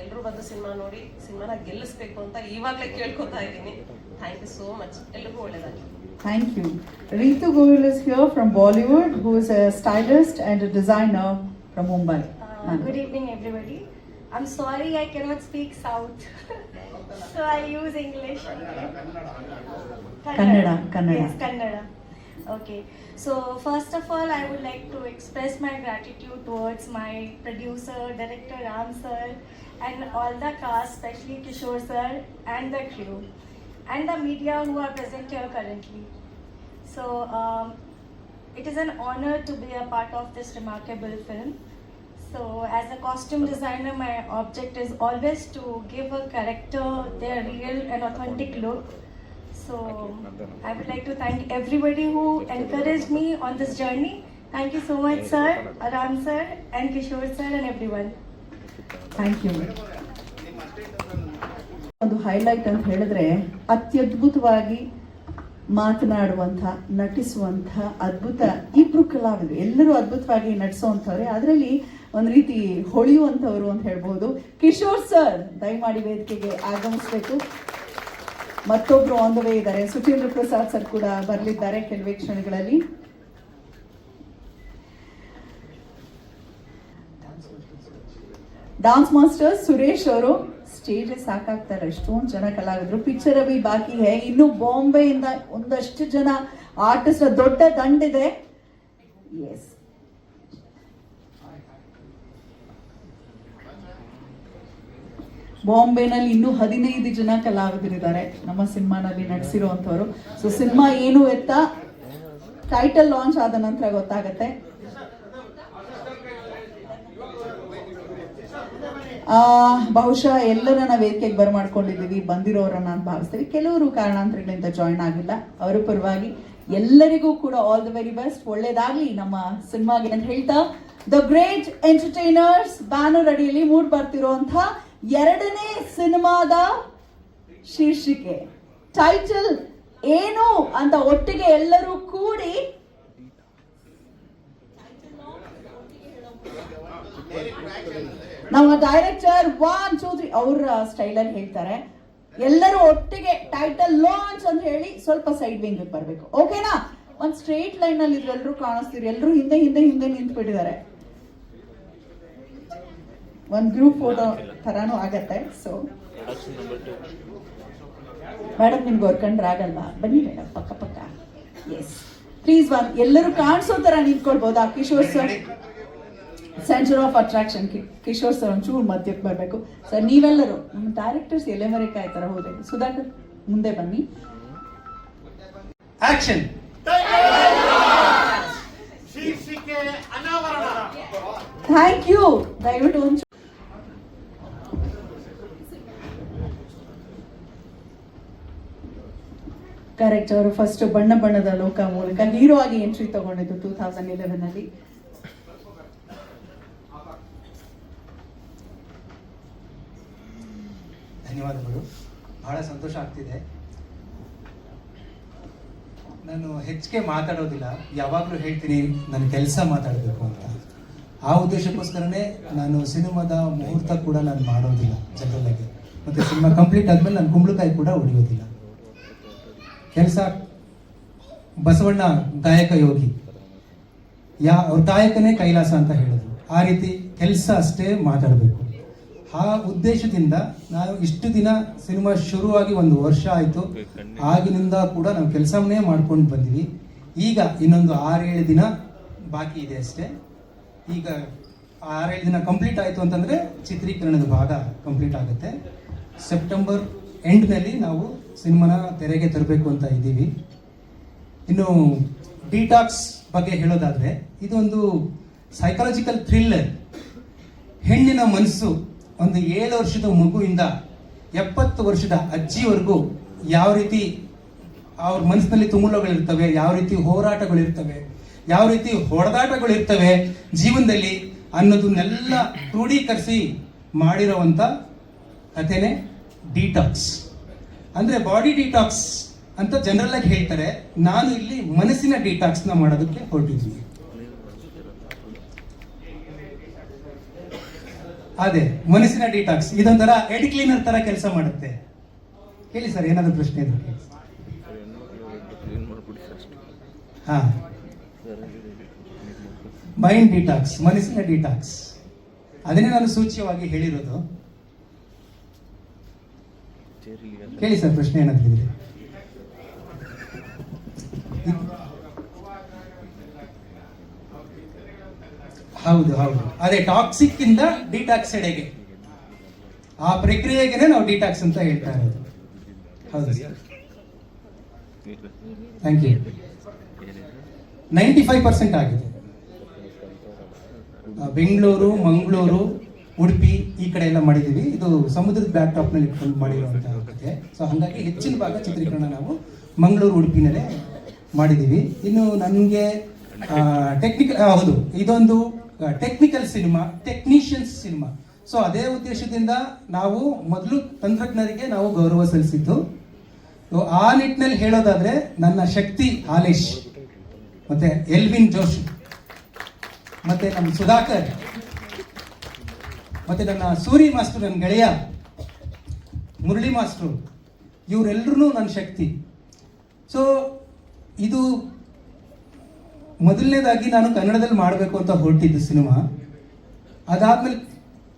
ಎಲ್ಲರೂ ಬಂದು ಸಿನಿಮಾ ನೋಡಿ ಸಿನಿಮಾನ ಗೆಲ್ಲಿಸ್ಬೇಕು ಅಂತ ಇವಾಗಲೇ ಕೇಳ್ಕೊತಾ ಇದ್ದೀನಿ. Thank you so much. ಎಲ್ರಿಗೂ ಒಳ್ಳೆಯದಾಗಲಿ. Thank you. Ritu Goyal is here from Bollywood, who is a stylist and a designer from Mumbai. Good evening, everybody. I'm sorry I cannot speak South, so I use English. Kannada. Yes, Kannada. Okay. So first of all, I would like to express my gratitude towards my producer, director Ram sir, and all the cast, especially Kishore sir and the crew, and the media who are present here currently. So it is an honor to be a part of this remarkable film. So as a costume designer, my object is always to give a character their real and authentic look. So I would like to thank everybody who encouraged me on this journey. Thank you so much, sir, Ram sir, and Kishore sir, and everyone. Thank you. ಒಂದು highlight ಅಂತ ಹೇಳಿದ್ರೆ ಅತ್ಯದ್ಭುತವಾಗಿ ಮಾತನಾಡುವಂಥ, ನಟಿಸುವಂಥ ಅದ್ಭುತ ಇಬ್ರು ಕಲಾವಿದರು, ಎಲ್ಲರೂ ಅದ್ಭುತವಾಗಿ ನಟಿಸುವಂಥವ್ರೆ. ಅದರಲ್ಲಿ ಒಂದು ರೀತಿ ಹೊಳೆಯುವಂಥವ್ರು ಅಂತ ಹೇಳ್ಬೋದು. ಕಿಶೋರ್ ಸರ್ ದಯಮಾಡಿ ವೇದಿಕೆಗೆ ಆಗಮಿಸಬೇಕು. ಮತ್ತೊಬ್ರು ಆನ್ ದ ವೇ ಇದ್ದಾರೆ, ಸುಚೇಂದ್ರ ಪ್ರಸಾದ್ ಸರ್ ಕೂಡ ಬರಲಿದ್ದಾರೆ ಕೆಲವೇ ಕ್ಷಣಗಳಲ್ಲಿ. ಡಾನ್ಸ್ ಮಾಸ್ಟರ್ ಸುರೇಶ್ ಅವರು ಸ್ಟೇಜ್ ಸಾಕಾಗ್ತಾರೆ, ಎಷ್ಟೊಂದು ಜನ ಕಲಾವಿದರು. ಪಿಕ್ಚರ್ ಅಭಿ ಬಾಕಿ ಹೇ, ಇನ್ನು ಬಾಂಬೆಯಿಂದ ಒಂದಷ್ಟು ಜನ ಆರ್ಟಿಸ್ಟ್, ದೊಡ್ಡ ದಂಡಿದೆ. ಎಸ್, ಬಾಂಬೆನಲ್ಲಿ ಇನ್ನೂ 15 ಜನ ಕಲಾವಿದರಿದ್ದಾರೆ ನಮ್ಮ ಸಿನಿಮಾನಲ್ಲಿ ನಟಿಸಿರುವಂತವರು. ಸೊ ಸಿನಿಮಾ ಏನು ಎತ್ತ ಟೈಟಲ್ ಲಾಂಚ್ ಆದ ನಂತರ ಗೊತ್ತಾಗತ್ತೆ. ಬಹುಶಃ ಎಲ್ಲರನ್ನ ವೇದಿಕೆಗೆ ಬರಮಾಡ್ಕೊಂಡಿದ್ದೀವಿ, ಬಂದಿರೋರನ್ನ ಅಂತ ಭಾವಿಸ್ತೀವಿ. ಕೆಲವರು ಕಾರಣಾಂತರಗಳಿಂದ ಜಾಯಿನ್ ಆಗಿಲ್ಲ. ಅವರ ಪರವಾಗಿ ಎಲ್ಲರಿಗೂ ಕೂಡ ಆಲ್ ದಿ ವೆರಿ ಬೆಸ್ಟ್, ಒಳ್ಳೇದಾಗ್ಲಿ ನಮ್ಮ ಸಿನಿಮಾಗೆ ಅಂತ ಹೇಳ್ತಾ, ದ ಗ್ರೇಟ್ ಎಂಟರ್ಟೈನರ್ಸ್ ಬ್ಯಾನರ್ ಅಡಿಯಲ್ಲಿ ಮೂಡ್ ಬರ್ತಿರುವಂತ 2ನೇ ಸಿನಿಮಾದ ಶೀರ್ಷಿಕೆ, ಟೈಟಲ್ ಏನು ಅಂತ ಒಟ್ಟಿಗೆ ಎಲ್ಲರೂ ಕೂಡಿ ನಮ್ಮ ಡೈರೆಕ್ಟರ್ 1 2 3 ಅವರ ಸ್ಟೈಲಲ್ಲಿ ಹೇಳ್ತಾರೆ. ಎಲ್ಲರೂ ಒಟ್ಟಿಗೆ ಟೈಟಲ್ ಲಾಂಚ್ ಅಂತ ಹೇಳಿ ಸ್ವಲ್ಪ ಸೈಡ್ ವಿಂಗ್ ಬರಬೇಕು. ಓಕೆನಾ? ಒಂದು ಸ್ಟ್ರೇಟ್ ಲೈನ್ ಅಲ್ಲಿ ಎಲ್ಲರೂ ಕಾಣಿಸ್ತೀರಿ, ಎಲ್ಲರೂ ಹಿಂದೆ ಹಿಂದೆ ಹಿಂದೆ ನಿಂತ್ಬಿಟ್ಟಿದ್ದಾರೆ. ಒಂದು ಗ್ರೂಪ್ ಫೋಟೋ ತರಾನು ಆಗತ್ತೆ. ಸೊ ಮೇಡಮ್, ನಿಮ್ಗೆ ಹೊರ್ಕೊಂಡ್ರೆ ಆಗಲ್ವಾ? ಬನ್ನಿ ಮೇಡಮ್, ಪಕ್ಕ ಪಕ್ಕ. ಎಸ್, ಪ್ಲೀಸ್ ಎಲ್ಲರೂ ಕಾಣಿಸೋ ತರ ನಿಂತ್ಕೊಳ್ಬೋದಾ? Kishore sir centre of attraction. Kishore sir ಒಂಚೂರು ಮಧ್ಯಕ್ಕೆ ಬರಬೇಕು. ಸರ್ ನೀವೆಲ್ಲರೂ ನಮ್ಮ ಡೈರೆಕ್ಟರ್ಸ್ ಎಲೆಮರೆಕಾಯಿ ತರ ಹೋದೆ. ಸುಧಾಕರ್ ಮುಂದೆ ಬನ್ನಿ. ಆಕ್ಷನ್. Thank you. ದಯವಿಟ್ಟು ಒಂದು ಕರೆಕ್ಟ್. ಅವರು ಫಸ್ಟ್ ಬಣ್ಣ ಬಣ್ಣದ ಲೋಕ ಮೂಲಕ ಹೀರೋ ಆಗಿ ಎಂಟ್ರಿ ತಗೊಂಡಿದ್ದು 2011 ಅಲ್ಲಿ. ಧನ್ಯವಾದಗಳು. ಬಹಳ ಸಂತೋಷ ಆಗ್ತಿದೆ. ನಾನು ಹೆಚ್ಚಿಗೆ ಮಾತಾಡೋದಿಲ್ಲ, ಯಾವಾಗಲೂ ಹೇಳ್ತೀನಿ ನನ್ನ ಕೆಲಸ ಮಾತಾಡಬೇಕು ಅಂತ. ಆ ಉದ್ದೇಶಕ್ಕೋಸ್ಕರನೇ ನಾನು ಸಿನಿಮಾದ ಮುಹೂರ್ತ ಕೂಡ ನಾನು ಮಾಡೋದಿಲ್ಲ ಜನರಲ್ ಆಗಿ. ಮತ್ತು ಸಿನಿಮಾ ಕಂಪ್ಲೀಟ್ ಆದಮೇಲೆ ನಾನು ಕುಂಬಳಕಾಯಿ ಕೂಡ ಹೊಡೆಯೋದಿಲ್ಲ. ಕೆಲಸ ಬಸವಣ್ಣ ಗಾಯಕ ಯೋಗಿ, ಅವ್ರ ಗಾಯಕನೇ ಕೈಲಾಸ ಅಂತ ಹೇಳಿದ್ರು. ಆ ರೀತಿ ಕೆಲಸ ಅಷ್ಟೇ ಮಾತಾಡಬೇಕು. ಆ ಉದ್ದೇಶದಿಂದ ನಾವು ಇಷ್ಟು ದಿನ ಸಿನಿಮಾ ಶುರುವಾಗಿ 1 ವರ್ಷ ಆಯಿತು. ಆಗಿನಿಂದ ಕೂಡ ನಾವು ಕೆಲಸವನ್ನೇ ಮಾಡ್ಕೊಂಡು ಬಂದ್ವಿ. ಈಗ ಇನ್ನೊಂದು 6-7 ದಿನ ಬಾಕಿ ಇದೆ ಅಷ್ಟೇ. ಈಗ 6-7 ದಿನ ಕಂಪ್ಲೀಟ್ ಆಯಿತು ಅಂತಂದರೆ ಚಿತ್ರೀಕರಣದ ಭಾಗ ಕಂಪ್ಲೀಟ್ ಆಗುತ್ತೆ. ಸೆಪ್ಟೆಂಬರ್ ಎಂಡ್ನಲ್ಲಿ ನಾವು ಸಿನಿಮಾನ ತೆರೆಗೆ ತರಬೇಕು ಅಂತ ಇದ್ದೀವಿ. ಇನ್ನು ಡಿಟಾಕ್ಸ್ ಬಗ್ಗೆ ಹೇಳೋದಾದರೆ, ಇದೊಂದು ಸೈಕಾಲಜಿಕಲ್ ಥ್ರಿಲ್ಲರ್. ಹೆಣ್ಣಿನ ಮನಸ್ಸು ಒಂದು 7 ವರ್ಷದ ಮಗುವಿಂದ 70 ವರ್ಷದ ಅಜ್ಜಿವರೆಗೂ ಯಾವ ರೀತಿ ಅವ್ರ ಮನಸ್ಸಿನಲ್ಲಿ ತುಮುಲಗಳಿರ್ತವೆ, ಯಾವ ರೀತಿ ಹೋರಾಟಗಳಿರ್ತವೆ, ಯಾವ ರೀತಿ ಹೊಡೆದಾಟಗಳಿರ್ತವೆ ಜೀವನದಲ್ಲಿ ಅನ್ನೋದನ್ನೆಲ್ಲ ಕ್ರೋಢೀಕರಿಸಿ ಮಾಡಿರೋವಂಥ ಕಥೆನೇ ಡಿಟಾಕ್ಸ್. ಅಂದರೆ ಬಾಡಿ ಡಿಟಾಕ್ಸ್ ಅಂತ ಜನರಲ್ ಆಗಿ ಹೇಳ್ತಾರೆ. ನಾನು ಇಲ್ಲಿ ಮನಸ್ಸಿನ ಡಿಟಾಕ್ಸ್ ನ ಮಾಡೋದಕ್ಕೆ ಹೊರಟಿದ್ದೀನಿ. ಅದೇ ಮನಸ್ಸಿನ ಡಿಟಾಕ್ಸ್ ಇದೊಂಥರ ಎಡ್ ಕ್ಲೀನರ್ ತರ ಕೆಲಸ ಮಾಡುತ್ತೆ. ಹೇಳಿ ಸರ್, ಏನಾದ್ರು ಪ್ರಶ್ನೆ ಇದ್ರೆ. ಹಾ, ಮೈಂಡ್ ಡಿಟಾಕ್ಸ್, ಮನಸ್ಸಿನ ಡಿಟಾಕ್ಸ್, ಅದನ್ನೇ ನಾನು ಸೂಚ್ಯವಾಗಿ ಹೇಳಿರೋದು. ಹೇಳಿ ಸರ್, ಪ್ರಶ್ನೆ ಏನಾದ್ರು ಇದ್ರೆ. ಹೌದು ಹೌದು, ಅದೇ ಟಾಕ್ಸಿಕ್ ಇಂದ ಡಿಟಾಕ್ಸ್ ಎಡೆಗೆ, ಆ ಪ್ರಕ್ರಿಯೆಗೆ ನಾವು ಡಿಟಾಕ್ಸ್ ಅಂತ ಹೇಳ್ತಾ ಇರೋದು. ಹೌದು ಸರ್, ಥ್ಯಾಂಕ್ ಯು. 95% ಆಗಿದೆ. ಬೆಂಗಳೂರು, ಮಂಗಳೂರು, ಉಡುಪಿ ಈ ಕಡೆ ಎಲ್ಲ ಮಾಡಿದೀವಿ. ಇದು ಸಮುದ್ರದ ಬ್ಯಾಕ್ ಟಾಪ್ ನಲ್ಲಿ ಇಟ್ಕೊಂಡು ಮಾಡಿರುವಂತಹ ಕಥೆ. ಸೊ ಹಾಗಾಗಿ ಹೆಚ್ಚಿನ ಭಾಗ ಚಿತ್ರೀಕರಣ ನಾವು ಮಂಗಳೂರು, ಉಡುಪಿನಲ್ಲೇ ಮಾಡಿದೀವಿ. ಇನ್ನು ನನಗೆ ಟೆಕ್ನಿಕಲ್, ಹೌದು, ಇದೊಂದು technical cinema, technicians cinema. So ಅದೇ ಉದ್ದೇಶದಿಂದ ನಾವು ಮೊದಲು ತಂತ್ರಜ್ಞರಿಗೆ ನಾವು ಗೌರವ ಸಲ್ಲಿಸಿದ್ದು. ಆ ನಿಟ್ಟಿನಲ್ಲಿ ಹೇಳೋದಾದ್ರೆ ನನ್ನ ಶಕ್ತಿ ಹಾಲೇಶ್, ಮತ್ತೆ ಎಲ್ವಿನ್ ಜೋಶಿ, ಮತ್ತೆ ನಮ್ಮ ಸುಧಾಕರ್, ಮತ್ತೆ ನನ್ನ ಸೂರಿ ಮಾಸ್ಟರ್, ನನ್ನ ಗೆಳೆಯ ಮುರಳಿ ಮಾಸ್ಟರ್, ಇವರೆಲ್ಲರೂ ನನ್ನ ಶಕ್ತಿ. ಸೊ ಇದು ಮೊದಲನೇದಾಗಿ ನಾನು ಕನ್ನಡದಲ್ಲಿ ಮಾಡಬೇಕು ಅಂತ ಹೊರಟಿದ್ದು ಸಿನಿಮಾ. ಅದಾದ್ಮೇಲೆ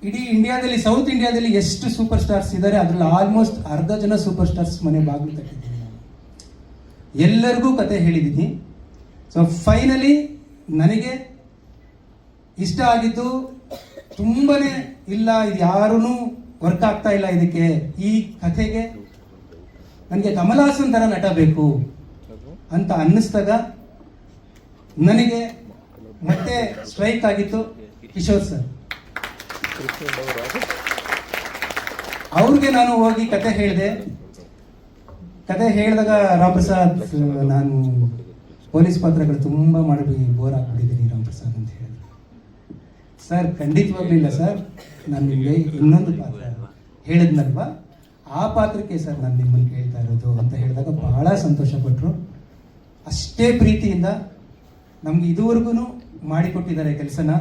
ಇಡೀ ಇಂಡಿಯಾದಲ್ಲಿ, ಸೌತ್ ಇಂಡಿಯಾದಲ್ಲಿ ಎಷ್ಟು ಸೂಪರ್ ಸ್ಟಾರ್ಸ್ ಇದ್ದಾರೆ ಅದರಲ್ಲಿ ಆಲ್ಮೋಸ್ಟ್ ಅರ್ಧ ಜನ ಸೂಪರ್ ಸ್ಟಾರ್ಸ್ ಮನೆ ಬಾಗಿಲು ತಟ್ಟಿದ್ದೀನಿ ನಾನು. ಎಲ್ಲರಿಗೂ ಕತೆ ಹೇಳಿದ್ದೀನಿ. ಸೊ ಫೈನಲಿ ನನಗೆ ಇಷ್ಟ ಆಗಿದ್ದು ತುಂಬಾನೇ, ಇಲ್ಲ ಇದು ಯಾರೂ ವರ್ಕ್ ಆಗ್ತಾ ಇಲ್ಲ ಇದಕ್ಕೆ, ಈ ಕಥೆಗೆ ನನಗೆ ಕಮಲ್ ಹಾಸನ್ ತರ ನಟ ಬೇಕು ಅಂತ ಅನ್ನಿಸ್ದಾಗ ನನಗೆ ಮತ್ತೆ ಸ್ಟ್ರೈಕ್ ಆಗಿತ್ತು ಕಿಶೋರ್ ಸರ್. ಅವ್ರಿಗೆ ನಾನು ಹೋಗಿ ಕತೆ ಹೇಳಿದೆ. ಕತೆ ಹೇಳಿದಾಗ ರಾಮಪ್ರಸಾದ್, ನಾನು ಪೊಲೀಸ್ ಪಾತ್ರಗಳು ತುಂಬಾ ಮಾಡಿ ಬೋರ್ ಆಗ್ಬಿಟ್ಟಿದ್ದೀನಿ ರಾಮಪ್ರಸಾದ್ ಅಂತ ಹೇಳಿದ್ರು. ಸರ್ ಖಂಡಿತವಾಗ್ಲಿಲ್ಲ ಸರ್, ನಾನು ನಿಮಗೆ ಇನ್ನೊಂದು ಪಾತ್ರ ಹೇಳಿದ್ನಲ್ವಾ, ಆ ಪಾತ್ರಕ್ಕೆ ಸರ್ ನಾನು ನಿಮ್ಮನ್ನು ಕೇಳ್ತಾ ಇರೋದು ಅಂತ ಹೇಳಿದಾಗ ಬಹಳ ಸಂತೋಷ ಪಟ್ರು. ಅಷ್ಟೇ ಪ್ರೀತಿಯಿಂದ ನಮ್ಗೆ ಇದುವರೆಗೂ ಮಾಡಿಕೊಟ್ಟಿದ್ದಾರೆ ಕೆಲಸನ.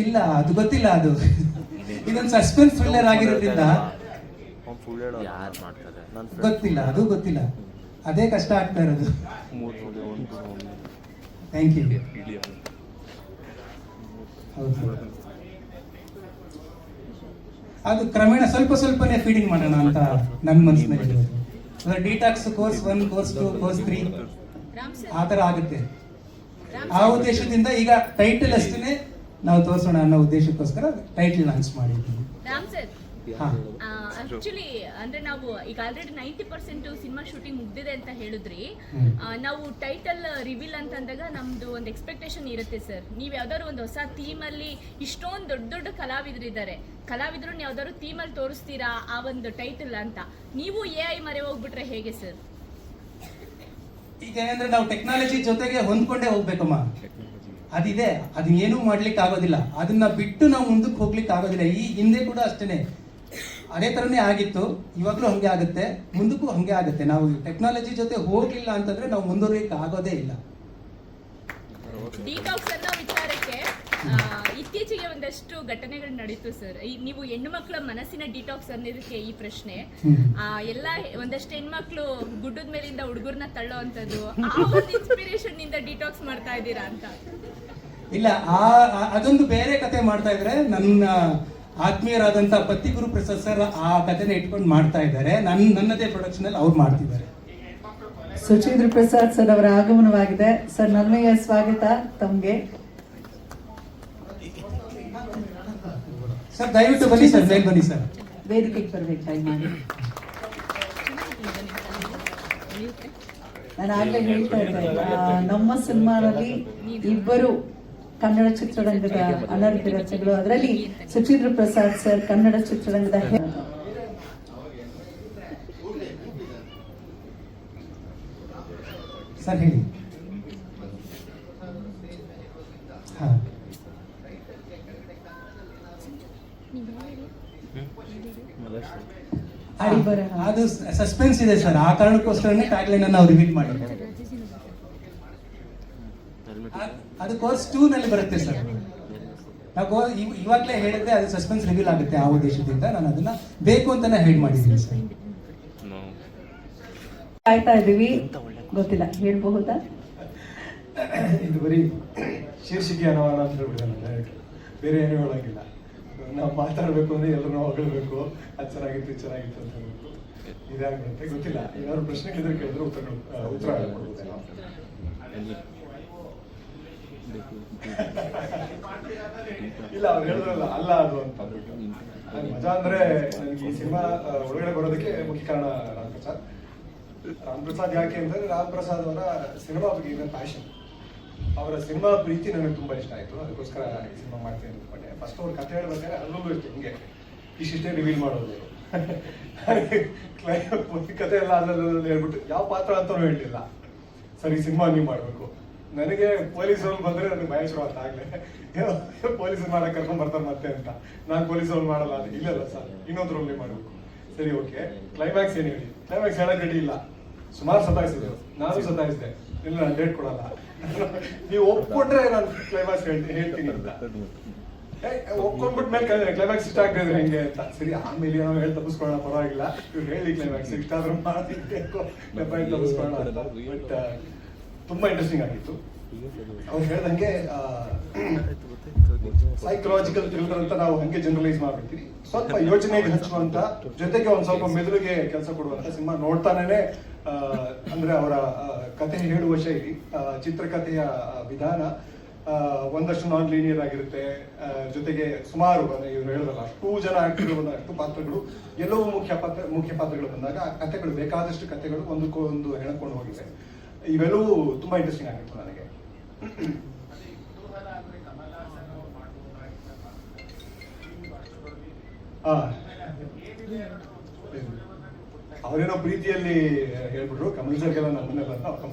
ಇಲ್ಲ, ಅದು ಗೊತ್ತಿಲ್ಲ, ಅದು ಇದೊಂದು ಸಸ್ಪೆನ್ಸ್ ಥ್ರಿಲ್ಲರ್ ಆಗಿರೋದ್ರಿಂದ ಗೊತ್ತಿಲ್ಲ, ಅದು ಗೊತ್ತಿಲ್ಲ. ಅದೇ ಕಷ್ಟ ಆಗ್ತಾ ಇರೋದು. Thank you. ಹೌದು, ಅದು ಕ್ರಮೇಣ ಸ್ವಲ್ಪ ಸ್ವಲ್ಪನೇ ಫೀಡಿಂಗ್ ಮಾಡೋಣ ಅಂತ ನನ್ನ ಮನಸ್ಸಿನಲ್ಲಿ. ಡಿಟಾಕ್ಸ್ ಕೋರ್ಸ್ 1, ಕೋರ್ಸ್ 2, ಕೋರ್ಸ್ 3 ಆ ಥರ ಆಗುತ್ತೆ. ಆ ಉದ್ದೇಶದಿಂದ ಈಗ ಟೈಟಲ್ ಅಷ್ಟೇ ನಾವು ತೋರಿಸೋಣ ಅನ್ನೋ ಉದ್ದೇಶಕ್ಕೋಸ್ಕರ ಟೈಟಲ್ ಲಾಂಚ್ ಮಾಡಿದ್ದೀವಿ. ಆಕ್ಚುಲಿ ಅಂದ್ರೆ ನಾವು ಈಗ ಆಲ್ರೆಡಿ 90% ಸಿನಿಮಾ ಶೂಟಿಂಗ್ ಮುಗ್ದಿದೆ ಅಂತ ಹೇಳಿದ್ರಿ. ನಾವು ಟೈಟಲ್ ರಿವೀಲ್ ಅಂತಂದಾಗ ನಮ್ದು ಒಂದು ಎಕ್ಸ್ಪೆಕ್ಟೇಷನ್ ಇರುತ್ತೆ ಸರ್. ನೀವು ಯಾವ್ದಾದ್ರು ಒಂದು ಹೊಸ ಥೀಮಲ್ಲಿ, ಇಷ್ಟೊಂದು ದೊಡ್ಡ ದೊಡ್ಡ ಕಲಾವಿದರಿದ್ದಾರೆ, ಕಲಾವಿದ್ರು ಯಾವ್ದಾದ್ರು ಥೀಮಲ್ಲಿ ತೋರಿಸ್ತೀರಾ ಆ ಒಂದು ಟೈಟಲ್ ಅಂತ. ನೀವು AI ಮರೆ ಹೋಗ್ಬಿಟ್ರೆ ಹೇಗೆ ಸರ್? ಈಗ ಏನಂದ್ರೆ ನಾವು ಟೆಕ್ನಾಲಜಿ ಜೊತೆಗೆ ಹೊಂದ್ಕೊಂಡೇ ಹೋಗ್ಬೇಕಮ್ಮ. ಅದಿದೆ, ಅದನ್ನ ಏನೂ ಮಾಡ್ಲಿಕ್ಕೆ ಆಗೋದಿಲ್ಲ. ಅದನ್ನ ಬಿಟ್ಟು ನಾವು ಮುಂದಕ್ಕೆ ಹೋಗ್ಲಿಕ್ಕೆ ಆಗೋದಿಲ್ಲ. ಈ ಹಿಂದೆ ಕೂಡ ಅಷ್ಟೇನೆ ಅದೇ ತರನೇ ಆಗಿತ್ತು, ಇವಾಗ್ಲೂ ಹಂಗೆ ಆಗುತ್ತೆ, ಮುಂದಕ್ಕೂ ಹಂಗೆ ಆಗುತ್ತೆ. ನಾವು ಟೆಕ್ನಾಲಜಿ ಜೊತೆ ಹೋಗ್ಲಿಲ್ಲ ಅಂತಂದ್ರೆ ನಾವು ಮುಂದುವರಿಯಕ್ಕೆ ಆಗೋದೇ ಇಲ್ಲ. ಡಿಟಾಕ್ಸ್ ಅನ್ನೋ ವಿಚಾರಕ್ಕೆ ಇತ್ತೀಚೆಗೆ ಒಂದಷ್ಟು ಘಟನೆಗಳು ನಡೀತು ಸರ್. ನೀವು ಹೆಣ್ಣು ಮಕ್ಕಳ ಮನಸ್ಸಿನ ಡಿಟಾಕ್ಸ್ ಅನ್ನೋದಕ್ಕೆ ಈ ಪ್ರಶ್ನೆ. ಎಲ್ಲ ಒಂದಷ್ಟು ಹೆಣ್ಮಕ್ಳು ಗುಡ್ಡದ ಮೇಲಿಂದ ಹುಡುಗರ್ನ ತಳ್ಳೋ ಅಂತದ್ದು, ಆ ಒಂದು ಇನ್ಸ್ಪಿರೇಷನ್ ನಿಂದ ಡಿಟಾಕ್ಸ್ ಮಾಡ್ತಾ ಇದ್ದೀರಾ ಅಂತ? ಇಲ್ಲ, ಅದೊಂದು ಬೇರೆ ಕತೆ ಮಾಡ್ತಾ ಇದ್ರೆ. ನನ್ನ ಆತ್ಮೀಯರಾದಂತ ಪತ್ತಿ ಗುರು ಪ್ರಸಾದ್ ಸರ್ ಆ ಕಥೆನ ಇಟ್ಕೊಂಡು ಮಾಡ್ತಾ ಇದ್ದಾರೆ. ನನ್ನದೇ ಪ್ರೊಡಕ್ಷನ್ ಅಲ್ಲಿ ಅವ್ರು ಮಾಡ್ತಿದ್ದಾರೆ. ಸುಚೇಂದ್ರ ಪ್ರಸಾದ್ ಸರ್ ಅವರ ಆಗಮನವಾಗಿದೆ. ಸರ್ ನನ್ಮೆಯ ಸ್ವಾಗತ ತಮ್ಗೆ. ಸರ್ ದಯವಿಟ್ಟು ಬನ್ನಿ ಸರ್, ಮೇಲೆ ಬನ್ನಿ ಸರ್, ವೇದಿಕೆಗೆ ಬರ್ಬೇಕಾಗಿ ಮಾಡಿ. ನಾನು ಆಗ್ಲೇ ಹೇಳ್ತಾ ಇದ್ದೆ, ನಮ್ಮ ಸಿನಿಮಾದಲ್ಲಿ ಇಬ್ಬರು ಕನ್ನಡ ಚಿತ್ರರಂಗದ ಅನರ್ಹ ರಚನೆಗಳು, ಅದರಲ್ಲಿ ಸುಚೇಂದ್ರ ಪ್ರಸಾದ್ ಸರ್ ಕನ್ನಡ ಚಿತ್ರರಂಗದ ಸರ್ ಹೇಳಿ. ಹಾ ಅದು ಸಸ್ಪೆನ್ಸ್ ಇದೆ ಸರ್, ಆ ಕಾರಣಕ್ಕೋಸ್ಕರನೇ ಟ್ಯಾಗ್ಲೈನ್ ಅನ್ನು ನಾವು ರಿವೀಲ್ ಮಾಡಿದ್ದಾರೆ. ಅದು ಕೋರ್ಸ್ 2 ನಲ್ಲಿ ಬರುತ್ತೆ ಸರ್. ನಾವು ಇವಾಗಲೇ ಹೇಳಿದ್ರೆ ಅದು ಸಸ್ಪೆನ್ಸ್ ರಿವೀಲ್ ಆಗುತ್ತೆ, ಆ ಉದ್ದೇಶದಿಂದ ನಾನು ಅದನ್ನ ಬೇಕು ಅಂತಾನೆ ಹೇಳಿ ಮಾಡಿದ್ದೀನಿ ಸರ್. ಕಾಯ್ತಾ ಇದೀವಿ, ಗೊತ್ತಿಲ್ಲ ಹೇಳ್ಬಹುದಾ? ಇದು ಬರೀ ಶೀರ್ಷಿಕೆ ಅನುವಾದ ಅಂತ ಹೇಳ್ಬಿಟ್ಟಿದ್ದಾನೆ, ಬೇರೆ ಏನೂ ಹೇಳೋಂಗಿಲ್ಲ. ನಾವು ಮಾತಾಡಬೇಕು ಅಂದ್ರೆ ಎಲ್ಲರೂ ಹೊಗಳಬೇಕು, ಅದು ಚೆನ್ನಾಗಿತ್ತು ಚೆನ್ನಾಗಿತ್ತು ಅಂತ ಹೇಳ್ಬೇಕು, ಇದಾಗುತ್ತೆ. ಗೊತ್ತಿಲ್ಲ, ಏನಾದ್ರು ಪ್ರಶ್ನೆಗಳಿದ್ರೆ ಕೇಳಿದ್ರೆ ಉತ್ತರ ಹೇಳ್ಕೊಡ್ಬೋದೇನೋ. ಇಲ್ಲ, ಅವ್ರು ಹೇಳಿದ್ರಲ್ಲ ಅಲ್ಲ ಅದು ಅಂತ ಅಂದ್ಬಿಟ್ಟು. ಮಜಾ ಅಂದ್ರೆ ನನಗೆ ಈ ಸಿನಿಮಾ ಒಳಗಡೆ ಬರೋದಕ್ಕೆ ಮುಖ್ಯ ಕಾರಣ ರಾಮ್ ಪ್ರಸಾದ್ ಯಾಕೆ ಅಂದ್ರೆ ರಾಮ್ ಪ್ರಸಾದ್ ಅವರ ಸಿನಿಮಾ ಬಗ್ಗೆ ಇರೋ ಪ್ಯಾಷನ್, ಅವರ ಸಿನಿಮಾ ಪ್ರೀತಿ ನನಗೆ ತುಂಬಾ ಇಷ್ಟ ಆಯ್ತು. ಅದಕ್ಕೋಸ್ಕರ ಈ ಸಿನಿಮಾ ಮಾಡ್ತೀನಿ ಅಂದ್ಕೊಂಡೆ. ಫಸ್ಟ್ ಅವ್ರ ಕಥೆ ಹೇಳ್ಬೇಕಾದ್ರೆ ಅಲ್ಲೂ ಇತ್ತು ಹಿಂಗೆ ಇಷ್ಟೇ ರಿವೀಲ್ ಮಾಡೋದು. ಕಥೆ ಎಲ್ಲ ಅಲ್ಲಲ್ಲಿ ಹೇಳ್ಬಿಟ್ಟು ಯಾವ ಪಾತ್ರ ಅಂತಲೂ ಹೇಳಲಿಲ್ಲ. ಸರಿ ಸಿನಿಮಾ ನೀವು ಮಾಡಬೇಕು. ನನಗೆ ಪೊಲೀಸರು ಬಂದ್ರೆ ನನಗೆ ಭಯ ಶುರು ಅಂತ ಆಗ್ಲೇ, ಪೊಲೀಸ್ ಮಾಡಕ್ ಕರ್ಕೊಂಡ್ ಬರ್ತಾರೆ ಮತ್ತೆ ಅಂತ. ನಾನು ಪೊಲೀಸರು ಮಾಡಲ್ಲ ಅದು. ಇಲ್ಲ ಸರ್, ಇನ್ನೊಂದು ರೋಲ್ ಮಾಡಬೇಕು. ಸರಿ ಓಕೆ, ಕ್ಲೈಮ್ಯಾಕ್ಸ್ ಏನು ಹೇಳಿ? ಕ್ಲೈಮ್ಯಾಕ್ಸ್ ಹೇಳಕ್ ರೆಡಿ ಇಲ್ಲ. ಸುಮಾರು ಸತಾಯಿಸಿದ್ರು, ನಾನು ಸತಾಯಿಸಿದೆ. ಇಲ್ಲ ನಾನು ಡೇಟ್ ಕೊಡಲ್ಲ, ನೀವು ಒಪ್ಕೊಂಡ್ರೆ ನಾನು ಕ್ಲೈಮ್ಯಾಕ್ಸ್ ಹೇಳ್ತೀನಿ ಅಂತ. ಒಪ್ಕೊಂಡ್ಬಿಟ್ಟು ಮೇಲೆ ಕ್ಲೈಮ್ಯಾಕ್ಸ್ ಇಷ್ಟ ಆಗ್ತಿದ್ರೆ ಹೆಂಗೆ ಅಂತ. ಸರಿ ಆಮೇಲೆ ನಾವು ಹೇಳಿ ತಪ್ಪಿಸ್ಕೊಳ್ಳೋಣ, ಪರವಾಗಿಲ್ಲ, ಇವ್ರು ಹೇಳಿ ಕ್ಲೈಮ್ಯಾಕ್ಸ್ ಇಷ್ಟ ಆದ್ರೂ ಮಾಡ್ತಿರ್ಬೇಕು, ತಪ್ಪಿಸ್ಕೊಳ್ಳೋಣ ಅಂತ. ಬಟ್ ತುಂಬಾ ಇಂಟ್ರೆಸ್ಟಿಂಗ್ ಆಗಿತ್ತು. ಅವ್ರು ಹೇಳ್ದಂಗೆ ಸೈಕಲಾಜಿಕಲ್ ಥ್ರಿಲ್ಲರ್ ಅಂತ ನಾವು ಹಂಗೆ ಜನರಲೈಸ್ ಮಾಡ್ಬಿಡ್ತೀವಿ. ಸ್ವಲ್ಪ ಯೋಚನೆಗೆ ಹಚ್ಚುವಂತ, ಜೊತೆಗೆ ಒಂದ್ ಸ್ವಲ್ಪ ಮೆದುಳಿಗೆ ಕೆಲಸ ಕೊಡುವಂತ ಸಿನಿಮಾ. ನೋಡ್ತಾನೆ ಅಂದ್ರೆ ಅವರ ಕಥೆ ಹೇಳುವ ಶೈಲಿ, ಚಿತ್ರಕಥೆಯ ವಿಧಾನ ಒಂದಷ್ಟು ನಾನ್ ಲೀನಿಯರ್ ಆಗಿರುತ್ತೆ. ಜೊತೆಗೆ ಸುಮಾರು ಇವ್ರು ಹೇಳಿದ್ರಲ್ಲ, ಅಷ್ಟು ಜನ ಆಕ್ಟರ್ಗಳು ಬಂದಾಗ, ಅಷ್ಟು ಪಾತ್ರಗಳು, ಎಲ್ಲವೂ ಮುಖ್ಯ ಪಾತ್ರಗಳು ಬಂದಾಗ ಆ ಕಥೆಗಳು, ಬೇಕಾದಷ್ಟು ಕಥೆಗಳು ಒಂದಕ್ಕೊಂದು ಹೆಣಕೊಂಡು ಹೋಗಿದೆ. ಇವೆಲ್ಲವೂ ತುಂಬಾ ಇಂಟ್ರೆಸ್ಟಿಂಗ್ ಆಗಿತ್ತು ನನಗೆ. ಅವರೇನೋ ಪ್ರೀತಿಯಲ್ಲಿ ಹೇಳ್ಬಿಟ್ರು, ಕಮಲ್ ಸರ್ಗೆಲ್ಲ ನಮ್ಮನ್ನೆಲ್ಲ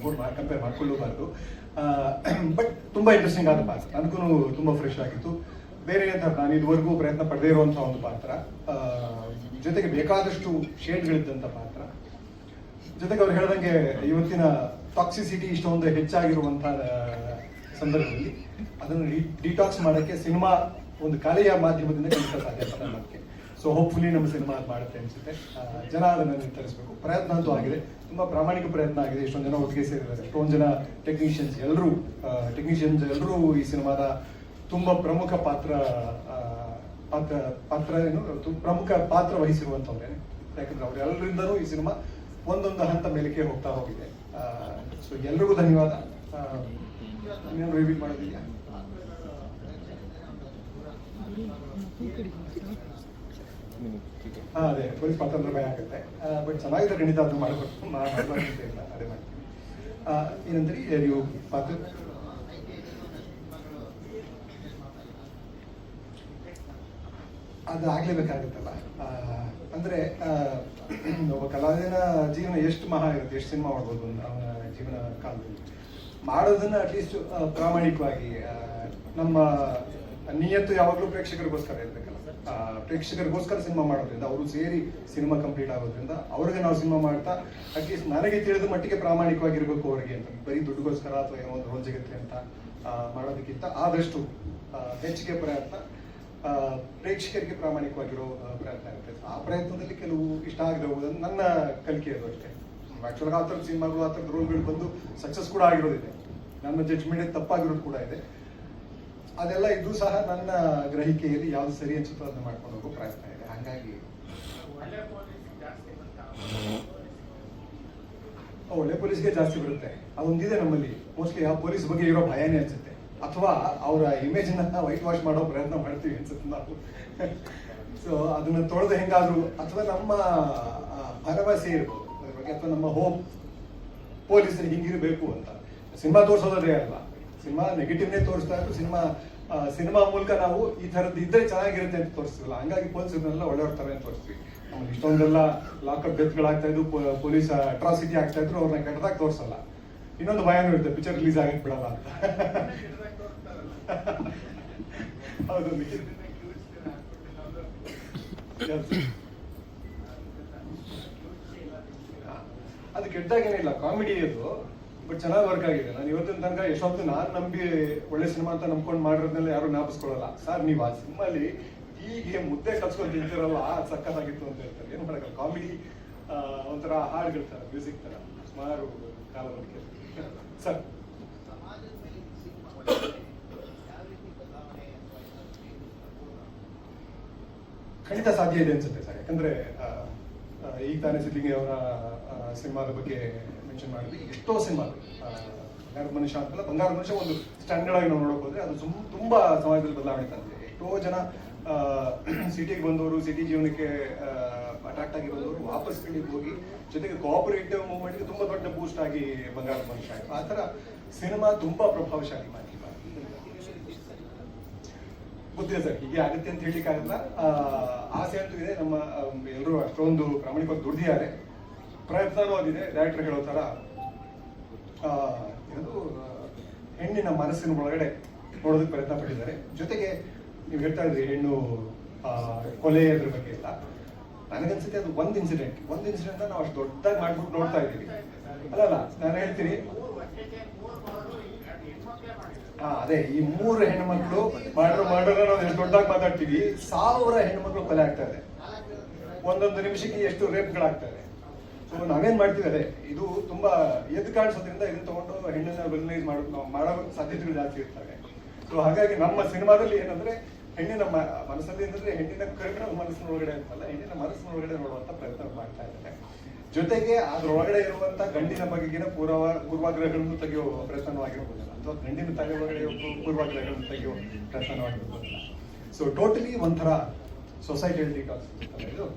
ಕಂಪೇರ್ ಮಾಡ್ಕೊಳ್ಳಬಾರ್ದು. ಬಟ್ ತುಂಬಾ ಇಂಟ್ರೆಸ್ಟಿಂಗ್ ಆದ ಪಾತ್ರ, ನನಗೂ ತುಂಬಾ ಫ್ರೆಶ್ ಆಗಿತ್ತು. ಬೇರೆ ಅಂತ ನಾನು ಇದುವರೆಗೂ ಪ್ರಯತ್ನ ಪಡೆದೇ ಇರುವಂತಹ ಒಂದು ಪಾತ್ರ, ಜೊತೆಗೆ ಬೇಕಾದಷ್ಟು ಶೇಡ್ಗಳಿದ್ದಂಥ ಪಾತ್ರ. ಜೊತೆಗೆ ಅವ್ರು ಹೇಳ್ದಂಗೆ ಇವತ್ತಿನ ಟಾಕ್ಸಿಸಿಟಿ ಇಷ್ಟೊಂದು ಹೆಚ್ಚಾಗಿರುವಂತಹ ಸಂದರ್ಭದಲ್ಲಿ ಅದನ್ನು ಡಿಟಾಕ್ಸ್ ಮಾಡೋಕ್ಕೆ ಸಿನಿಮಾ ಒಂದು ಕಲೆಯ ಮಾಧ್ಯಮದಿಂದ ಖಂಡಿತ ಸಾಧ್ಯ ಅಂತ ನನ್ನ ನಂಬಿಕೆ. ಸೊ ಹೋಪ್ಫುಲಿ ನಮ್ಮ ಸಿನಿಮಾ ಅದು ಮಾಡುತ್ತೆ ಅನ್ಸುತ್ತೆ. ಜನ ಅದನ್ನು ನಿರ್ಧರಿಸಬೇಕು. ಪ್ರಯತ್ನ ಅಂತೂ ಆಗಿದೆ, ತುಂಬಾ ಪ್ರಾಮಾಣಿಕ ಪ್ರಯತ್ನ ಆಗಿದೆ. ಇಷ್ಟೊಂದು ಜನ ಒಟ್ಟಿಗೆ ಸೇರಿದ್ದಾರೆ, ಎಷ್ಟೊಂದು ಜನ ಟೆಕ್ನಿಷಿಯನ್ಸ್ ಎಲ್ಲರೂ ಈ ಸಿನಿಮಾದ ತುಂಬಾ ಪ್ರಮುಖ ಪ್ರಮುಖ ಪಾತ್ರ ವಹಿಸಿರುವಂತವ್ರೇನೆ. ಯಾಕಂದ್ರೆ ಅವರೆಲ್ಲರಿಂದನೂ ಈ ಸಿನಿಮಾ ಒಂದೊಂದು ಹಂತ ಮೇಲಕ್ಕೆ ಹೋಗ್ತಾ ಹೋಗಿದೆ. ಸೊ ಎಲ್ರಿಗೂ ಧನ್ಯವಾದ. ಇನ್ನೇನು ರಿವೀಲ್ ಮಾಡೋದಿದೆಯಾ? ಅದೇ ಪೊಲೀಸ್ ಪಾತ್ರ ಅಂದ್ರೆ ಭಯ ಆಗುತ್ತೆ. ಬಟ್ ಚೆನ್ನಾಗಿದೆ ಖಂಡಿತ, ಅದು ಮಾಡಬೇಕು ಇಲ್ಲ, ಅದೇ ಮಾಡ್ತೀನಿ. ಏನಂದ್ರಿ ನೀವು ಪಾತ್ರ? ಅದು ಆಗ್ಲೇಬೇಕಾಗುತ್ತಲ್ಲ. ಅಂದ್ರೆ ಒಬ್ಬ ಕಲಾವಿದನ ಜೀವನ ಎಷ್ಟು ಮಹಾ ಇರುತ್ತೆ, ಎಷ್ಟು ಸಿನಿಮಾ ಮಾಡ್ಬೋದು ಅವನ ಜೀವನ ಕಾಲದಲ್ಲಿ. ಮಾಡೋದನ್ನ ಅಟ್ಲೀಸ್ಟ್ ಪ್ರಾಮಾಣಿಕವಾಗಿ, ನಮ್ಮ ನಿಯತ್ತು ಯಾವಾಗಲೂ ಪ್ರೇಕ್ಷಕರಿಗೋಸ್ಕರ ಇರ್ಬೇಕಲ್ಲ. ಪ್ರೇಕ್ಷಕರಿಗೋಸ್ಕರ ಸಿನಿಮಾ ಮಾಡೋದ್ರಿಂದ, ಅವರು ಸೇರಿ ಸಿನಿಮಾ ಕಂಪ್ಲೀಟ್ ಆಗೋದ್ರಿಂದ ಅವ್ರಿಗೆ ನಾವು ಸಿನಿಮಾ ಮಾಡ್ತಾ ಅಟ್ಲೀಸ್ಟ್ ನನಗೆ ತಿಳಿದ ಮಟ್ಟಿಗೆ ಪ್ರಾಮಾಣಿಕವಾಗಿರ್ಬೇಕು ಅವ್ರಿಗೆ ಅಂತ. ಬರೀ ದುಡ್ಡುಗೋಸ್ಕರ ಅಥವಾ ಏನೋ ಒಂದು ರೋಲ್ ಸಿಗುತ್ತೆ ಅಂತ ಮಾಡೋದಕ್ಕಿಂತ ಆದಷ್ಟು ಹೆಚ್ಚಿಗೆ ಪ್ರಯತ್ನ, ಪ್ರೇಕ್ಷಕರಿಗೆ ಪ್ರಾಮಾಣಿಕವಾಗಿರೋ ಪ್ರಯತ್ನ ಇರುತ್ತೆ. ಆ ಪ್ರಯತ್ನದಲ್ಲಿ ಕೆಲವು ಇಷ್ಟ ಆಗದೆ ಹೋಗೋದನ್ನು ನನ್ನ ಕಲಿಕೆ ಅದು ಅಷ್ಟೇ. ಆಕ್ಚುಲಾಗಿ ಆ ಥರದ ಸಿನಿಮಾಗಳು, ಆ ಥರದ ರೋಲ್ಗಳು ಬಂದು ಸಕ್ಸಸ್ ಕೂಡ ಆಗಿರೋದಿದೆ. ನನ್ನ ಜಡ್ಜ್ಮೆಂಟ್ ತಪ್ಪಾಗಿರೋದು ಕೂಡ ಇದೆ. ಅದೆಲ್ಲ ಇದ್ದು ಸಹ ನನ್ನ ಗ್ರಹಿಕೆಯಲ್ಲಿ ಯಾವ್ದು ಸರಿ ಅನ್ಸುತ್ತೋ ಅದನ್ನ ಮಾಡ್ಕೊಂಡು ಹೋಗೋ ಪ್ರಯತ್ನ ಇದೆ. ಹಾಗಾಗಿ ಒಳ್ಳೆ ಪೊಲೀಸ್ಗೆ ಜಾಸ್ತಿ ಬರುತ್ತೆ, ಅದೊಂದಿದೆ ನಮ್ಮಲ್ಲಿ. ಮೋಸ್ಟ್ಲಿ ಆ ಪೊಲೀಸ್ ಬಗ್ಗೆ ಇರೋ ಭಯನೇ ಅನ್ಸುತ್ತೆ, ಅಥವಾ ಅವರ ಇಮೇಜ್ ನ ವೈಟ್ ವಾಶ್ ಮಾಡೋ ಪ್ರಯತ್ನ ಮಾಡ್ತೀವಿ ಅನ್ಸುತ್ತೆ ನಾವು. ಸೊ ಅದನ್ನ ತೊಳೆದು ಹೆಂಗಾದ್ರು, ಅಥವಾ ನಮ್ಮ ಭರವಸೆ ಇರ್ಬೋದು ಅದ್ರ ಬಗ್ಗೆ, ಅಥವಾ ನಮ್ಮ ಹೋಪ್ ಪೊಲೀಸರಿಗೆ ಹಿಂಗಿರ್ಬೇಕು ಅಂತ. ಸಿನಿಮಾ ತೋರಿಸೋದೇ ಅಲ್ಲ, ಸಿನಿಮಾ ನೆಗೆಟಿವ್ನೇ ತೋರಿಸ್ತಾ ಇದ್ರು. ಸಿನಿಮಾ ಮೂಲಕ ನಾವು ಈ ಥರದ್ದು ಇದ್ರೆ ಚೆನ್ನಾಗಿರುತ್ತೆ ಅಂತ ತೋರಿಸ್ತಿಲ್ಲ. ಹಂಗಾಗಿ ಪೊಲೀಸರನ್ನೆಲ್ಲ ಒಳ್ಳೆಯವ್ರ ಥರ ತೋರಿಸ್ತೀವಿ. ನಮ್ಗೆ ಇಷ್ಟೊಂದೆಲ್ಲ ಲಾಕಪ್ ಡೆತ್ಗಳಾಗ್ತಾ ಇದ್ದು, ಪೊಲೀಸ್ ಅಟ್ರಾಸಿಟಿ ಆಗ್ತಾ ಇದ್ರು, ಅವ್ರನ್ನ ಕೆಟ್ಟದಾಗ ತೋರಿಸಲ್ಲ. ಇನ್ನೊಂದು ಭಯನೂ ಇರುತ್ತೆ, ಪಿಕ್ಚರ್ ರಿಲೀಸ್ ಆಗಕ್ಕೆ ಬಿಡಲ್ಲ ಅಂತ. ಹೌದು, ಕೆಟ್ಟದಾಗೇನಿಲ್ಲ, ಕಾಮಿಡಿ ಅದು, ಬಟ್ ಚೆನ್ನಾಗಿ ವರ್ಕ್ ಆಗಿದೆ. ನಾನು ಇವತ್ತಿನ ತನಕ ಎಷ್ಟೊತ್ತು ನಾನು ನಂಬಿ ಒಳ್ಳೆ ಸಿನಿಮಾ ಅಂತ ನಂಬ್ಕೊಂಡು ಮಾಡಿರೋದ್ನೆಲ್ಲ ಯಾರು ಜ್ಞಾಪಿಸ್ಕೊಳ್ಳಲ್ಲ. ಸರ್ ನೀವು ಆ ಸಿನಿಮಾಲಿ ಹೀಗೆ ಮುದ್ದೆ ಕಲ್ಸ್ಕೊಂಡು ತಿಂತಿರಲ್ಲ, ಸಕ್ಕತ್ತಾಗಿತ್ತು ಅಂತ ಹೇಳ್ತಾರೆ. ಏನು ಮಾಡೋಕ್ಕಲ್ಲ, ಕಾಮಿಡಿ ಒಂಥರ ಹಾಡುಗಳ ಥರ, ಮ್ಯೂಸಿಕ್ ಥರ ಸುಮಾರು ಕಾಲವರೆಗೆ. ಸರ್ ಖಂಡಿತ ಸಾಧ್ಯ ಇದೆ ಅನ್ಸುತ್ತೆ ಸರ್. ಯಾಕಂದ್ರೆ ಈಗ ತಾನೇ ಸಿದ್ಲಿಂಗಿ ಅವರ ಸಿನಿಮಾದ ಬಗ್ಗೆ ಮೆನ್ಷನ್ ಮಾಡಿದ್ವಿ. ಎಷ್ಟೋ ಸಿನಿಮಾ ಬಂಗಾರದ ಮನುಷ್ಯ ಅಂತಲ್ಲ, ಬಂಗಾರದ ಮನುಷ್ಯ ಒಂದು ಸ್ಟ್ಯಾಂಡರ್ಡ್ ಆಗಿ ನಾವು ನೋಡೋಕೆ ಹೋದ್ರೆ ಅದು ತುಂಬಾ ಸಮಾಜದಲ್ಲಿ ಬದಲಾವಣೆ ತಂದಿದೆ. ಎಷ್ಟೋ ಜನ ಸಿಟಿಗೆ ಬಂದವರು, ಸಿಟಿ ಜೀವನಕ್ಕೆ ಅಟ್ರಾಕ್ಟ್ ಆಗಿ ಬಂದವರು ವಾಪಸ್ ಫೀಲ್ಡಿಗೆ ಹೋಗಿ, ಜೊತೆಗೆ ಕೋಆಪರೇಟಿವ್ ಮೂವ್ಮೆಂಟ್ಗೆ ತುಂಬಾ ದೊಡ್ಡ ಬೂಸ್ಟ್ ಆಗಿ ಬಂಗಾರದ ಮನುಷ್ಯ ಆಯಿತು. ಆ ಥರ ಸಿನಿಮಾ ತುಂಬಾ ಪ್ರಭಾವಶಾಲಿ ಮಾಡಿ ಗೊತ್ತಿಲ್ಲ ಸರ್, ಹೀಗೆ ಆಗುತ್ತೆ ಅಂತ ಹೇಳಿಕ್ಕಾಗಲ್ಲ. ಆಸೆ ಅಂತೂ ಇದೆ. ನಮ್ಮ ಎಲ್ಲರೂ ಅಷ್ಟೊಂದು ಪ್ರಾಮಾಣಿಕವಾಗಿ ದುಡ್ದಿದ್ದಾರೆ, ಪ್ರಯತ್ನವೂ ಆಗಿದೆ. ಡೈರೆಕ್ಟರ್ ಹೇಳೋ ಥರ ಇದು ಹೆಣ್ಣಿನ ಮನಸ್ಸಿನ ಒಳಗಡೆ ನೋಡೋದಕ್ಕೆ ಪ್ರಯತ್ನ ಪಟ್ಟಿದ್ದಾರೆ. ಜೊತೆಗೆ ನೀವು ಹೇಳ್ತಾ ಇದ್ರಿ ಹೆಣ್ಣು ಕೊಲೆ ಅದ್ರ ಬಗ್ಗೆ ಎಲ್ಲ. ನನಗನ್ಸುತ್ತೆ ಅದು ಒಂದು ಇನ್ಸಿಡೆಂಟ್ ನಾವು ಅಷ್ಟು ದೊಡ್ಡದಾಗಿ ಮಾಡ್ಬಿಟ್ಟು ನೋಡ್ತಾ ಇದ್ದೀವಿ. ಅಲ್ಲಲ್ಲ, ನಾನು ಹೇಳ್ತೀನಿ, ಅದೇ ಈ 3 ಹೆಣ್ಮಕ್ಳು ಮಾಡಿರೋ ನಾವು ಎಷ್ಟು ದೊಡ್ಡದಾಗಿ ಮಾತಾಡ್ತೀವಿ. 1000 ಹೆಣ್ಮಕ್ಳು ಕೊಲೆ ಆಗ್ತಾ ಇದೆ. ಒಂದೊಂದು ನಿಮಿಷಕ್ಕೆ ಎಷ್ಟು ರೇಪ್ಗಳಾಗ್ತಾ ಇದೆ. ಸೊ ನಾವೇನ್ ಮಾಡ್ತೀವಿ, ಅದೇ ಇದು ತುಂಬಾ ಎದ್ದು ಕಾಣಿಸೋದ್ರಿಂದ ಇದನ್ನ ತಗೊಂಡು ಹೆಣ್ಣನ್ನ ವೆಲ್ನೈಸ್ ಮಾಡೋ ಸಾಧ್ಯತೆಗಳು ಜಾಸ್ತಿ ಇರ್ತವೆ. ಸೊ ಹಾಗಾಗಿ ನಮ್ಮ ಸಿನಿಮಾದಲ್ಲಿ ಏನಂದ್ರೆ ಹೆಣ್ಣಿನ ಮನಸ್ಸಲ್ಲಿ ಏನಂದ್ರೆ ಹೆಣ್ಣಿನ ಕ್ರಿಮಿನಲ್ ಮನಸ್ಸಿನ ಒಳಗಡೆ ಅಂತಲ್ಲ, ಹೆಣ್ಣಿನ ಮನಸ್ಸಿನ ಒಳಗಡೆ ನೋಡುವಂತ ಪ್ರಯತ್ನ ಮಾಡ್ತಾ ಇದ್ದಾರೆ. ಜೊತೆಗೆ ಅದ್ರೊಳಗಡೆ ಇರುವಂತ ಗಂಡಿನ ಬಗೆಗಿನ ಪೂರ್ವಾಗ್ರಹಗಳನ್ನು ತೆಗೆಯೋ ಪ್ರಯತ್ನವಾಗಿರ್ಬೋದಿಲ್ಲ, ಅಥವಾ ಗಂಡಿನ ತಲೆ ಒಳಗಡೆ ಪೂರ್ವಾಗ್ರಹಗಳನ್ನು ತೆಗೆಯೋ ಪ್ರಯತ್ನವಾಗಿರ್ಬೋದಿಲ್ಲ. ಸೊ ಟೋಟಲಿ ಒಂಥರ ಸೊಸೈಟಿ ಇದು.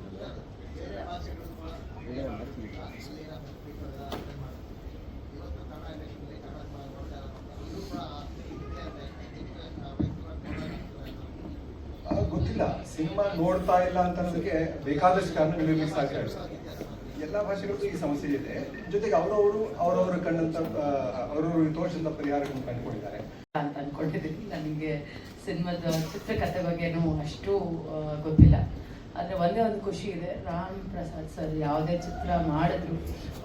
ಗೊತ್ತಿಲ್ಲ, ಸಿನಿಮಾ ನೋಡ್ತಾ ಇಲ್ಲ ಅಂತ ಅನ್ನೋದಕ್ಕೆ ಬೇಕಾದಷ್ಟು ಕಾರಣಗಳಿರ್ಲಿಕ್ಕೆ ಸಾಧ್ಯ. ಎಲ್ಲ ಭಾಷೆಗಳಿಗೂ ಈ ಸಮಸ್ಯೆ ಇದೆ. ಜೊತೆಗೆ ಅವರವರು ಕಂಡಂತ ಅವರವರು ತೋರಿಸಿದ ಪರಿಹಾರಗಳನ್ನು ಕಂಡುಕೊಂಡಿದ್ದಾರೆ ಅಂತ ಅನ್ಕೊಂಡಿದ್ದೀನಿ. ನನಗೆ ಸಿನಿಮಾದ ಚಿತ್ರಕಥೆ ಬಗ್ಗೆನೂ ಅಷ್ಟು ಗೊತ್ತಿಲ್ಲ. ಆದರೆ ಒಂದೇ ಒಂದು ಖುಷಿ ಇದೆ, ರಾಮ್ ಪ್ರಸಾದ್ ಸರ್ ಯಾವುದೇ ಚಿತ್ರ ಮಾಡಿದ್ರು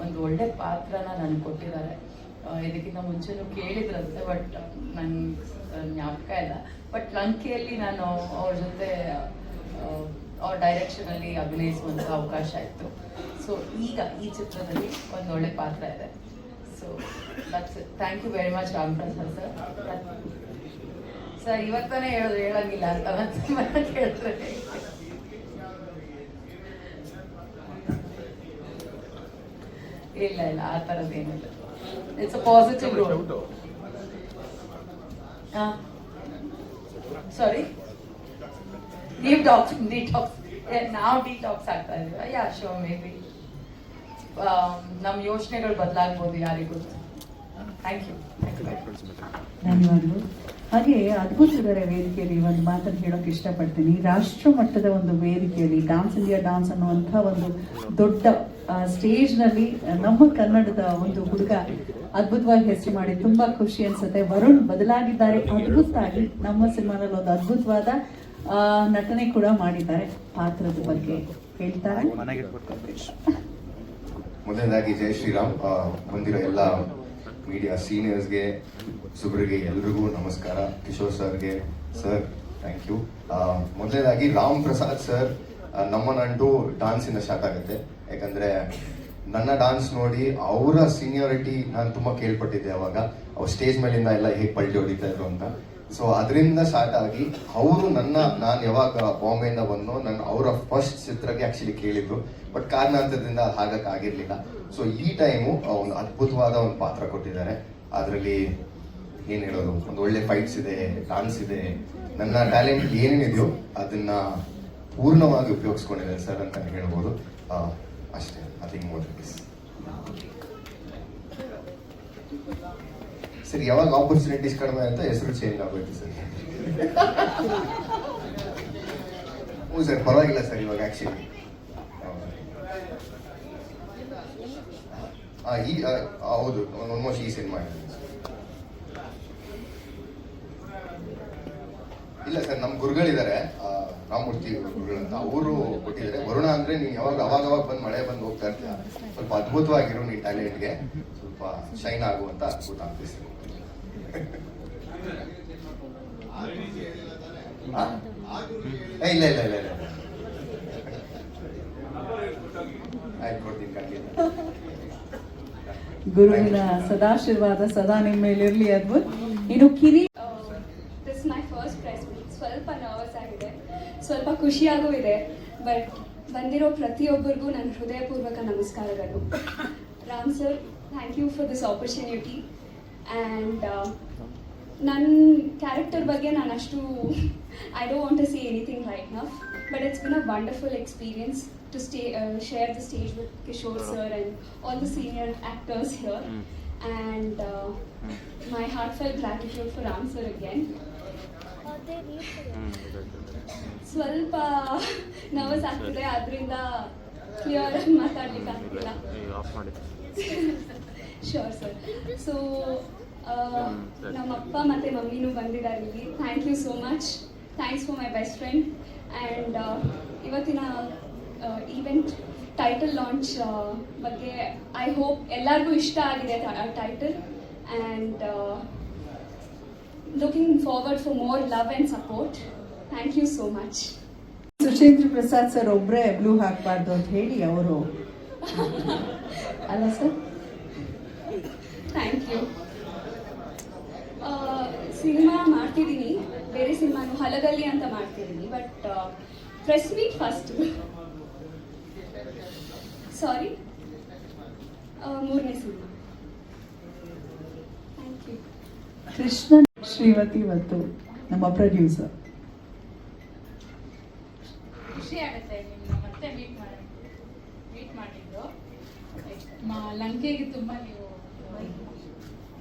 ಒಂದು ಒಳ್ಳೆ ಪಾತ್ರನ ನನಗೆ ಕೊಟ್ಟಿದ್ದಾರೆ. ಇದಕ್ಕಿಂತ ಮುಂಚೆನೂ ಕೇಳಿದ್ರಂತೆ, ಬಟ್ ನಂಗೆ ಜ್ಞಾಪಕ ಇಲ್ಲ. ಬಟ್ ಲಂಕೆಯಲ್ಲಿ ನಾನು ಅವ್ರ ಜೊತೆ ಅವ್ರ ಡೈರೆಕ್ಷನಲ್ಲಿ ಅಭಿನಯಿಸುವಂಥ ಅವಕಾಶ ಇತ್ತು. ಸೊ ಈಗ ಈ ಚಿತ್ರದಲ್ಲಿ ಒಂದು ಒಳ್ಳೆ ಪಾತ್ರ ಇದೆ. So that's it. Thank you very much Ram Prasad sir. Sir ಇವತ್ತಾನೇ ಹೇಳಂಗಿಲ್ಲ ಅಂತ ಮತ್ತೆ ಕೇಳಿದ್ರೆ ಇಲ್ಲ ಆ ಥರದ್ದೇನಿಲ್ಲ. It's a positive role. Sorry, detox ನಾವು ಡಿಟಾಕ್ಸ್ ಆಗ್ತಾ ಇದೀವ. ಯಾ ಶೋರ್, ಮೇ ಬಿ ನಮ್ಮ ಯೋಚನೆಗಳು ಬದಲಾಗ್ಬೋದು, ಯಾರಿಗೂ ಗೊತ್ತು. Thank you. ಧನ್ಯವಾದಗಳು. ಹಾಗೆ ಅದ್ಭುತವಾದ ವೇದಿಕೆಯಲ್ಲಿ ಒಂದು ಮಾತನ್ನು ಹೇಳೋಕೆ ಇಷ್ಟಪಡ್ತೀನಿ. ರಾಷ್ಟ್ರ ಮಟ್ಟದ ಒಂದು ವೇದಿಕೆಯಲ್ಲಿ ಡಾನ್ಸ್ ಇಂಡಿಯಾ ಡಾನ್ಸ್ ಅನ್ನುವಂಥ ಒಂದು ದೊಡ್ಡ ಸ್ಟೇಜ್ನಲ್ಲಿ ನಮ್ಮ ಕನ್ನಡದ ಒಂದು ಹುಡುಗ ಅದ್ಭುತವಾಗಿ ಹೆಸರು ಮಾಡಿ ತುಂಬಾ ಖುಷಿ ಅನ್ಸುತ್ತೆ. ವರುಣ್ ಬದಲಾಗಿದ್ದಾರೆ ಅದ್ಭುತವಾಗಿ. ನಮ್ಮ ಸಿನಿಮಾದಲ್ಲಿ ಒಂದು ಅದ್ಭುತವಾದ ನಟನೆ ಕೂಡ ಮಾಡಿದ್ದಾರೆ. ಪಾತ್ರದ ಬಗ್ಗೆ ಹೇಳ್ತಾರೆ. ಮೊದಲನೇದಾಗಿ ಜೈ ಶ್ರೀರಾಮ್. ಬಂದಿರೋ ಎಲ್ಲ ಮೀಡಿಯಾ ಸೀನಿಯರ್ಸ್ಗೆ, ಸುಬ್ರಿಗೆ ಎಲ್ರಿಗೂ ನಮಸ್ಕಾರ. ಕಿಶೋರ್ ಸರ್ಗೆ, ಸರ್ ಥ್ಯಾಂಕ್ ಯು. ಮೊದಲನೇದಾಗಿ ರಾಮ್ ಪ್ರಸಾದ್ ಸರ್ ನಮ್ಮನ್ನಂಟು ಡಾನ್ಸಿಂದ ಸ್ಟಾರ್ಟ್ ಆಗುತ್ತೆ. ಯಾಕಂದ್ರೆ ನನ್ನ ಡಾನ್ಸ್ ನೋಡಿ ಅವರ ಸೀನಿಯಾರಿಟಿ ನಾನು ತುಂಬಾ ಕೇಳ್ಪಟ್ಟಿದ್ದೆ. ಅವಾಗ ಅವ್ರು ಸ್ಟೇಜ್ ಮೇಲಿಂದ ಎಲ್ಲ ಹೇಗೆ ಪಲ್ಟಿ ಹೊಡಿತಾ ಇದ್ರು ಅಂತ. ಸೊ ಅದರಿಂದ ಸ್ಟಾರ್ಟ್ ಆಗಿ ಅವರು ನಾನು ಯಾವಾಗ ಬಾಂಬೆಯಿಂದ ಬಂದು ಅವರ ಫಸ್ಟ್ ಚಿತ್ರಕ್ಕೆ ಆಕ್ಚುಲಿ ಕೇಳಿದ್ರು. ಬಟ್ ಕಾರಣಾಂತರದಿಂದ ಹಾಗಕ್ಕೆ ಆಗಿರ್ಲಿಲ್ಲ. ಸೊ ಈ ಟೈಮು ಒಂದು ಅದ್ಭುತವಾದ ಒಂದು ಪಾತ್ರ ಕೊಟ್ಟಿದ್ದಾರೆ. ಅದರಲ್ಲಿ ಏನ್ ಹೇಳೋದು, ಒಂದು ಒಳ್ಳೆ ಫೈಟ್ಸ್ ಇದೆ, ಡಾನ್ಸ್ ಇದೆ. ನನ್ನ ಟ್ಯಾಲೆಂಟ್ ಏನೇನಿದೆಯೋ ಅದನ್ನ ಪೂರ್ಣವಾಗಿ ಉಪಯೋಗಿಸ್ಕೊಂಡಿದ್ದಾರೆ ಸರ್ ಅಂತ ಹೇಳ್ಬೋದು. ಅಷ್ಟೇ. Nothing more than this. Sir ಯಾವಾಗ ಆಪರ್ಚುನಿಟೀಸ್ ಕಡಿಮೆ ಅಂತ ಹೆಸರು ಚೇಂಜ್ ಆಗೋಯ್ತು ಸರ್. ಹ್ಞೂ ಸರ್, ಪರವಾಗಿಲ್ಲ ಸರ್. ಇವಾಗ ಆಕ್ಚುಲಿ ಹೌದು, ಆಲ್ಮೋಸ್ಟ್ ಈ ಸಿನಿಮಾ ಇಲ್ಲ ಸರ್, ನಮ್ಮ ಗುರುಗಳಿದ್ದಾರೆ. ರಾಮಮೂರ್ತಿ ಅಂತ ಅವರು ಕೊಟ್ಟಿದ್ದಾರೆ. ವರುಣ ಅಂದ್ರೆ ನೀನು ಅವಾಗ ಬಂದು ಮಳೆ ಬಂದು ಹೋಗ್ತಾ ಇರ್ತೀಯ, ಸ್ವಲ್ಪ ಅದ್ಭುತವಾಗಿರೋ ನೀನ್ ಟ್ಯಾಲೆಂಟ್ಗೆ ಸ್ವಲ್ಪ ಶೈನ್ ಆಗುವಂತ ಗೊತ್ತಾಗ್ತಿಸ್ತೀನಿ. ಇಲ್ಲ ಇಲ್ಲ ಇಲ್ಲ ಇಲ್ಲ ಆಯ್ತು, ಕೊಡ್ತೀನಿ ಖಂಡಿತ. ಗುರುವಿನ ಸದಾಶೀರ್ವಾದ ಸದಾ ನಿಮ್ಮ ಮೇಲಿರಲಿ. ಅದ್ಭುತ್. ಇನ್ನು ಕಿರಿ this my first press meet. ಸ್ವಲ್ಪ ನರ್ವಸ್ ಆಗಿದೆ, ಸ್ವಲ್ಪ ಖುಷಿಯಾಗೂ ಇದೆ. ಬಟ್ ಬಂದಿರೋ ಪ್ರತಿಯೊಬ್ಬರಿಗೂ ನನ್ನ ಹೃದಯಪೂರ್ವಕ ನಮಸ್ಕಾರಗಳು. Ram sir, thank you for this opportunity. And ನನ್ನ ಕ್ಯಾರೆಕ್ಟರ್ ಬಗ್ಗೆ ನಾನು ಅಷ್ಟು I don't want to say anything right now, but it's been a wonderful experience to share the stage with Kishore sir and all the senior actors here. And my heartfelt gratitude for Ram sir again. ಸ್ವಲ್ಪ nervous ಆಗ್ತಿದೆ, ಅದರಿಂದ clear ಆಗಿ ಮಾತಾಡ್ಲಿಕ್ಕೆ ಆಗ್ತಿಲ್ಲ. Sure sir. So ನಮ್ಮ ಅಪ್ಪ ಮತ್ತು ಮಮ್ಮಿನೂ ಬಂದಿದ್ದಾರೆ ಇಲ್ಲಿ. Thank you so much. Thanks for my best friend. And ಇವತ್ತಿನ ಈವೆಂಟ್ ಟೈಟಲ್ ಲಾಂಚ್ ಬಗ್ಗೆ ಐ ಹೋಪ್ ಎಲ್ಲರಿಗೂ ಇಷ್ಟ ಆಗಿದೆ title. And looking forward for more love and support. Thank you so much. Suchendra Prasad sir ಒಬ್ಬರೇ ಬ್ಲೂ ಹಾಕಬಾರ್ದು ಅಂತ ಹೇಳಿ ಅವರು ಅಲ್ಲ ಸರ್. Thank you. ಸಿನಿಮಾ ಮಾಡ್ತಿದ್ದೀನಿ, ಬೇರೆ ಸಿನಿಮಾನು ಹಲಗಲ್ಲಿ ಅಂತ ಮಾಡ್ತಿದ್ದೀನಿ. But press meet first. Sorry, 3ನೇ cinema. Thank you. Krishnan Srivathi ಮತ್ತು ನಮ್ಮ ಪ್ರೊಡ್ಯೂಸರ್. ಖುಷಿ ಆಗುತ್ತೆ ನಿಮ್ಮನ್ನ ಮತ್ತೆ ಮೀಟ್ ಮಾಡಿದ್ದು. ಲಂಕೆಗೆ ತುಂಬ ನೀವು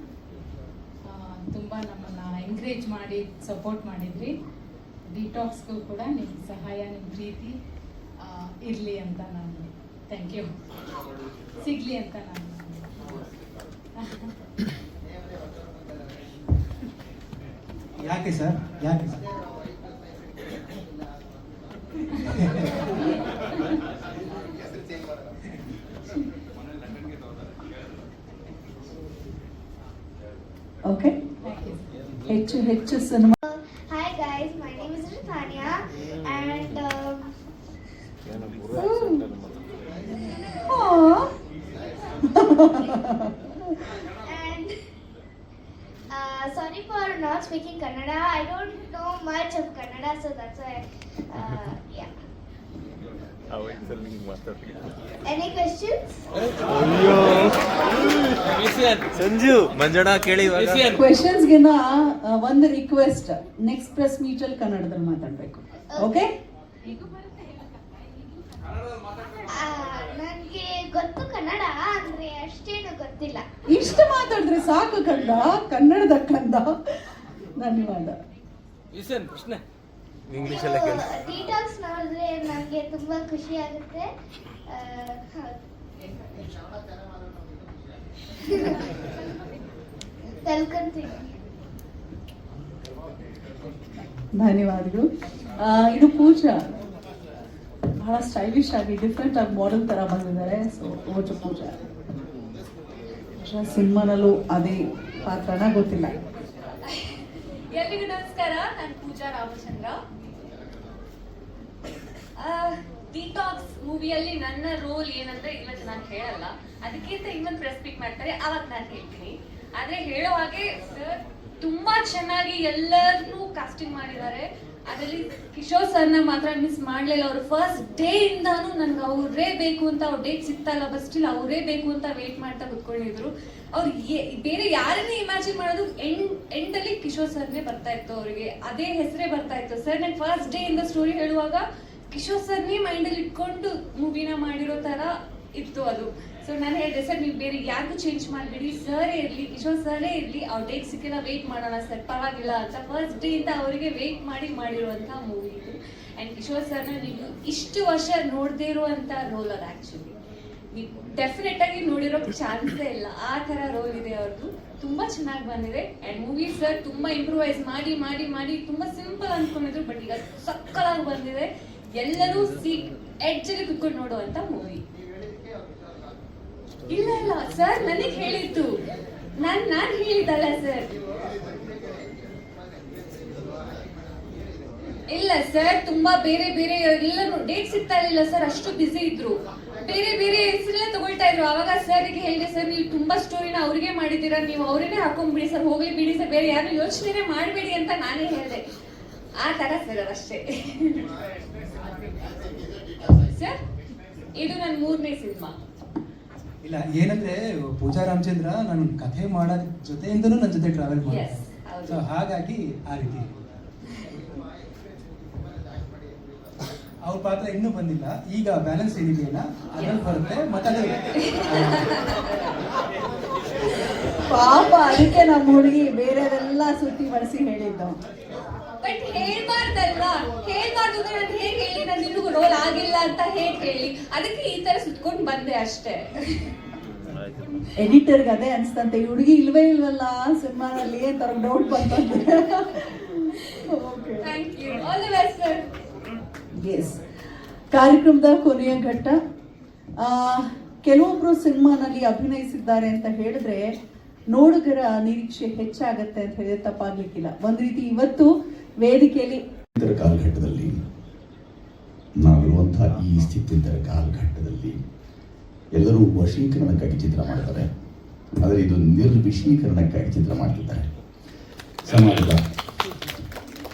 ತುಂಬ ನಮ್ಮನ್ನು ಎಂಕರೇಜ್ ಮಾಡಿ ಸಪೋರ್ಟ್ ಮಾಡಿದ್ರಿ. ಡಿಟಾಕ್ಸ್ಗೂ ಕೂಡ ನಿಮ್ಮ ಸಹಾಯ, ನಿಮ್ಮ ಪ್ರೀತಿ ಇರಲಿ ಅಂತ ನಾನು ಥ್ಯಾಂಕ್ ಯು ಸಿಗಲಿ ಅಂತ ನಾನು ಯಾಕೆ ಸರ್ ಓಕೆ, ಹೆಚ್ಚು cinema. Hi guys, my name is Ritania and and sorry for not speaking Kannada. I don't know much of Kannada, so that's why yeah. Any questions? Sanju Manjanna ಕೇಳಿ. ಕ್ವೆಶನ್ಸ್ಗಿನ ಒಂದು ರಿಕ್ವೆಸ್ಟ್, ನೆಕ್ಸ್ಟ್ ಪ್ರೆಸ್ ಮೀಟ್ ಅಲ್ಲಿ ಕನ್ನಡದಲ್ಲಿ ಮಾತಾಡ್ಬೇಕು. Okay, ನನಗೆ ಗೊತ್ತು ಕನ್ನಡ, ಅಂದ್ರೆ ಅಷ್ಟೇನು ಗೊತ್ತಿಲ್ಲ. ಇಷ್ಟು ಮಾತಾಡಿದ್ರೆ ಸಾಕು ಕಂದ, ಕನ್ನಡದ ಕಂದ. ಧನ್ಯವಾದ. ಡಿಟಾಕ್ಸ್ ನೋಡಿದ್ರೆ ನನಗೆ ತುಂಬಾ ಖುಷಿ ಆಗುತ್ತೆ. ಧನ್ಯವಾದಗಳು. ಇದು ಪೂಜಾ ಬಹಳ ಸ್ಟೈಲಿಶ್ ಆಗಿ ಡಿಫ್ರೆಂಟ್ ಆಗಿ ಮಾಡೆಲ್ ತರ ಬಂದಿದ್ದಾರೆ. ಸೊ ಓಚು ಪೂಜಾ ಸಿನಿಮಾನಲ್ಲೂ ಅದೇ ಪಾತ್ರನ ಗೊತ್ತಿಲ್ಲ. ಎಲ್ರಿಗೂ ನಮಸ್ಕಾರ, ನಾನು ಪೂಜಾ ರಾಮಚಂದ್ರ. ಡಿಟಾಕ್ಸ್ ಮೂವಿಯಲ್ಲಿ ನನ್ನ ರೋಲ್ ಏನಂದ್ರೆ ಇವತ್ತು ನಾನು ಹೇಳಲ್ಲ, ಅದಕ್ಕಿಂತ ಇನ್ನೊಂದು ಪ್ರೆಸ್ ಪಿಕ್ ಮಾಡ್ತಾರೆ, ಅವಾಗ ನಾನು ಹೇಳ್ತೀನಿ. ಆದ್ರೆ ಹೇಳೋ ಹಾಗೆ ಸರ್ ತುಂಬಾ ಚೆನ್ನಾಗಿ ಎಲ್ಲರನ್ನೂ ಕಾಸ್ಟಿಂಗ್ ಮಾಡಿದ್ದಾರೆ. ಅದರಲ್ಲಿ ಕಿಶೋರ್ ಸರ್ನ ಮಾತ್ರ ಮಿಸ್ ಮಾಡಲಿಲ್ಲ. ಅವರು ಫಸ್ಟ್ ಡೇ ಇಂದಾನು ನನ್ಗೆ ಅವರೇ ಬೇಕು ಅಂತ, ಅವ್ರ ಡೇಟ್ ಸಿಗ್ತಾ ಇಲ್ಲ, ಬಟ್ ಸ್ಟಿಲ್ ಅವರೇ ಬೇಕು ಅಂತ ವೇಟ್ ಮಾಡ್ತಾ ಕುತ್ಕೊಂಡಿದ್ರು. ಅವ್ರು ಬೇರೆ ಯಾರನ್ನೇ ಇಮ್ಯಾಜಿನ್ ಮಾಡೋದು ಎಂಡಲ್ಲಿ ಕಿಶೋರ್ ಸರ್ನೇ ಬರ್ತಾ ಇತ್ತು, ಅವರಿಗೆ ಅದೇ ಹೆಸರೇ ಬರ್ತಾ ಇತ್ತು. ಸರ್ ನಾನು ಫಸ್ಟ್ ಡೇ ಇಂದ ಸ್ಟೋರಿ ಹೇಳುವಾಗ ಕಿಶೋರ್ ಸರ್ನೇ ಮೈಂಡಲ್ಲಿ ಇಟ್ಕೊಂಡು ಮೂವಿನ ಮಾಡಿರೋ ತರ ಇತ್ತು ಅದು. ಸೊ ನಾನು ಹೇಳಿದೆ ಸರ್ ನೀವು ಬೇರೆ ಯಾರಿಗೂ ಚೇಂಜ್ ಮಾಡಿಬಿಡಿ, ಸರೇ ಇರಲಿ, ಕಿಶೋರ್ ಸರೇ ಇರಲಿ, ಅವ್ರ ಡೇಟ್ ಸಿಕ್ಕಿಲ್ಲ ವೇಟ್ ಮಾಡೋಣ ಸರ್ ಪರವಾಗಿಲ್ಲ ಅಂತ ಫಸ್ಟ್ ಡೇ ಇಂದ ಅವರಿಗೆ ವೇಟ್ ಮಾಡಿರುವಂಥ ಮೂವಿ ಇದು. ಆ್ಯಂಡ್ ಕಿಶೋರ್ ಸರ್ನ ನೀವು ಇಷ್ಟು ವರ್ಷ ನೋಡದೇ ಇರುವಂಥ ರೋಲ್ ಅದು ಆ್ಯಕ್ಚುಲಿ. ಡೆಫಿನೆಟ್ ಆಗಿ ನೋಡಿರೋ ಚಾನ್ಸೇ ಇಲ್ಲ, ಆ ತರ ರೋಲ್ ಇದೆ ಅವ್ರದ್ದು. ತುಂಬಾ ಚೆನ್ನಾಗಿ ಬಂದಿದೆ. ಅಂಡ್ ಮೂವಿ ಸರ್ ತುಂಬಾ ಇಂಪ್ರೂವೈಸ್ ಮಾಡಿ ಮಾಡಿ ಮಾಡಿ ತುಂಬಾ ಸಿಂಪಲ್ ಅನ್ಕೊಂಡಿದ್ರು, ಬಟ್ ಈಗ ಸಕ್ಕಲಾಗಿ ಬಂದಿದೆ. ಎಲ್ಲರೂ ಸೀಟ್ ಎಡ್ಜ್ ಅಲ್ಲಿ ಕುತ್ಕೊಂಡು ನೋಡುವಂತ ಮೂವಿ. ಇಲ್ಲ ಇಲ್ಲ ಸರ್ ನನಗೆ ಹೇಳಿದ್ದು, ನಾನ್ ಹೇಳಿದ್ದಲ್ಲ ಸರ್. ಇಲ್ಲ ಸರ್, ತುಂಬಾ ಬೇರೆ ಬೇರೆ ಎಲ್ಲ ಡೇಟ್ ಸಿಗ್ತಾ ಇರಲಿಲ್ಲ ಸರ್, ಅಷ್ಟು ಬಿಸಿ ಇದ್ರು. ಬೇರೆ ಬೇರೆ ಹೆಸರೆಲ್ಲ ತಗೊಳ್ತಾ ಇದ್ರು. ಅವಾಗ ಸರ್ಗೆ ಹೇಳಿದೆ, ಸರ್ ನೀವು ತುಂಬಾ ಸ್ಟೋರಿನ ಅವ್ರಿಗೆ ಮಾಡಿದ್ದೀರಾ, ನೀವು ಅವರೇನೆ ಹಾಕೊಂಡ್ಬಿಡಿ ಸರ್, ಹೋಗ್ಲಿ ಬಿಡಿ ಸರ್, ಬೇರೆ ಯಾರು ಯೋಚನೆ ಮಾಡಬೇಡಿ ಅಂತ ನಾನೇ ಹೇಳಿದೆ. ಆ ತರ ಸರ್ ಅಷ್ಟೇ. ಸರ್ ಇದು ನನ್ನ 3ನೇ ಸಿನಿಮಾ. ಇಲ್ಲ ಏನಂದ್ರೆ ಪೂಜಾ ರಾಮಚಂದ್ರ ನಾನು ಕಥೆ ಮಾಡೋ ಜೊತೆಯಿಂದನೂ ನನ್ನ ಜೊತೆ ಟ್ರಾವೆಲ್ ಮಾಡಿ, ಸೊ ಹಾಗಾಗಿ ಆ ರೀತಿ ಅವ್ರ ಪಾತ್ರ ಇನ್ನೂ ಬಂದಿಲ್ಲ. ಈಗ ಬ್ಯಾಲೆನ್ಸ್ ಏನಿದೆಯಲ್ಲ ಅದ್ರಲ್ಲಿ ಬರುತ್ತೆ ಮತ್ತೆ ಪಾಪ ಅದಕ್ಕೆ ನಮ್ಮ ಹುಡುಗಿ ಬೇರೆದೆಲ್ಲ ಸುತ್ತಿ ಬಳಸಿ ಹೇಳಿದ್ದು. ಬಟ್ ಹೇಳ್ಬಾರ್ದಲ್ಲ, ಹೇಳ್ಬಾರ್ದು ಅಂದ್ರೆ ನಾನು ಹೇಗೆ ಹೇಳಿ, ನಾನು ಇನ್ನೂ ರೋಲ್ ಆಗಿಲ್ಲ ಅಂತ ಹೇಗೆ ಹೇಳಿ, ಅದಕ್ಕೆ ಈ ತರ ಸುತ್ಕೊಂಡು ಬಂದೆ ಅಷ್ಟೇ. ಎಡಿಟರ್ಗೆ ಅದೇ ಅನ್ಸ್ತಂತೆ, ಈ ಹುಡುಗಿ ಇಲ್ವೇ ಇಲ್ವಲ್ಲ ಸಿನಿಮಾದಲ್ಲಿ ಅಂತ ಡೌಟ್ ಬಂತಂತೆ. Thank you, all the best sir. Yes, ಕಾರ್ಯಕ್ರಮದ ಕೊನೆಯ ಘಟ್ಟ. ಕೆಲವೊಬ್ರು ಸಿನಿಮಾನಲ್ಲಿ ಅಭಿನಯಿಸಿದ್ದಾರೆ ಅಂತ ಹೇಳಿದ್ರೆ ನೋಡುಗರ ನಿರೀಕ್ಷೆ ಹೆಚ್ಚಾಗತ್ತೆ ಅಂತ ಹೇಳಿದ್ರೆ ತಪ್ಪಾಗ್ಲಿಕ್ಕಿಲ್ಲ. ಒಂದ್ ರೀತಿ ಇವತ್ತು ವೇದಿಕೆಯಲ್ಲಿ ಕಾಲಘಟ್ಟದಲ್ಲಿ ನಾವಿರುವಂತಹ ಈ ಸ್ಥಿತ್ಯಂತರ ಕಾಲಘಟ್ಟದಲ್ಲಿ ಎಲ್ಲರೂ ವಶೀಕರಣಕ್ಕಾಗಿ ಚಿತ್ರ ಮಾಡ್ತಾರೆ, ಆದರೆ ಇದು ನಿರ್ವಿಷೀಕರಣಕ್ಕಾಗಿ ಚಿತ್ರ ಮಾಡ್ತಿದ್ದಾರೆ.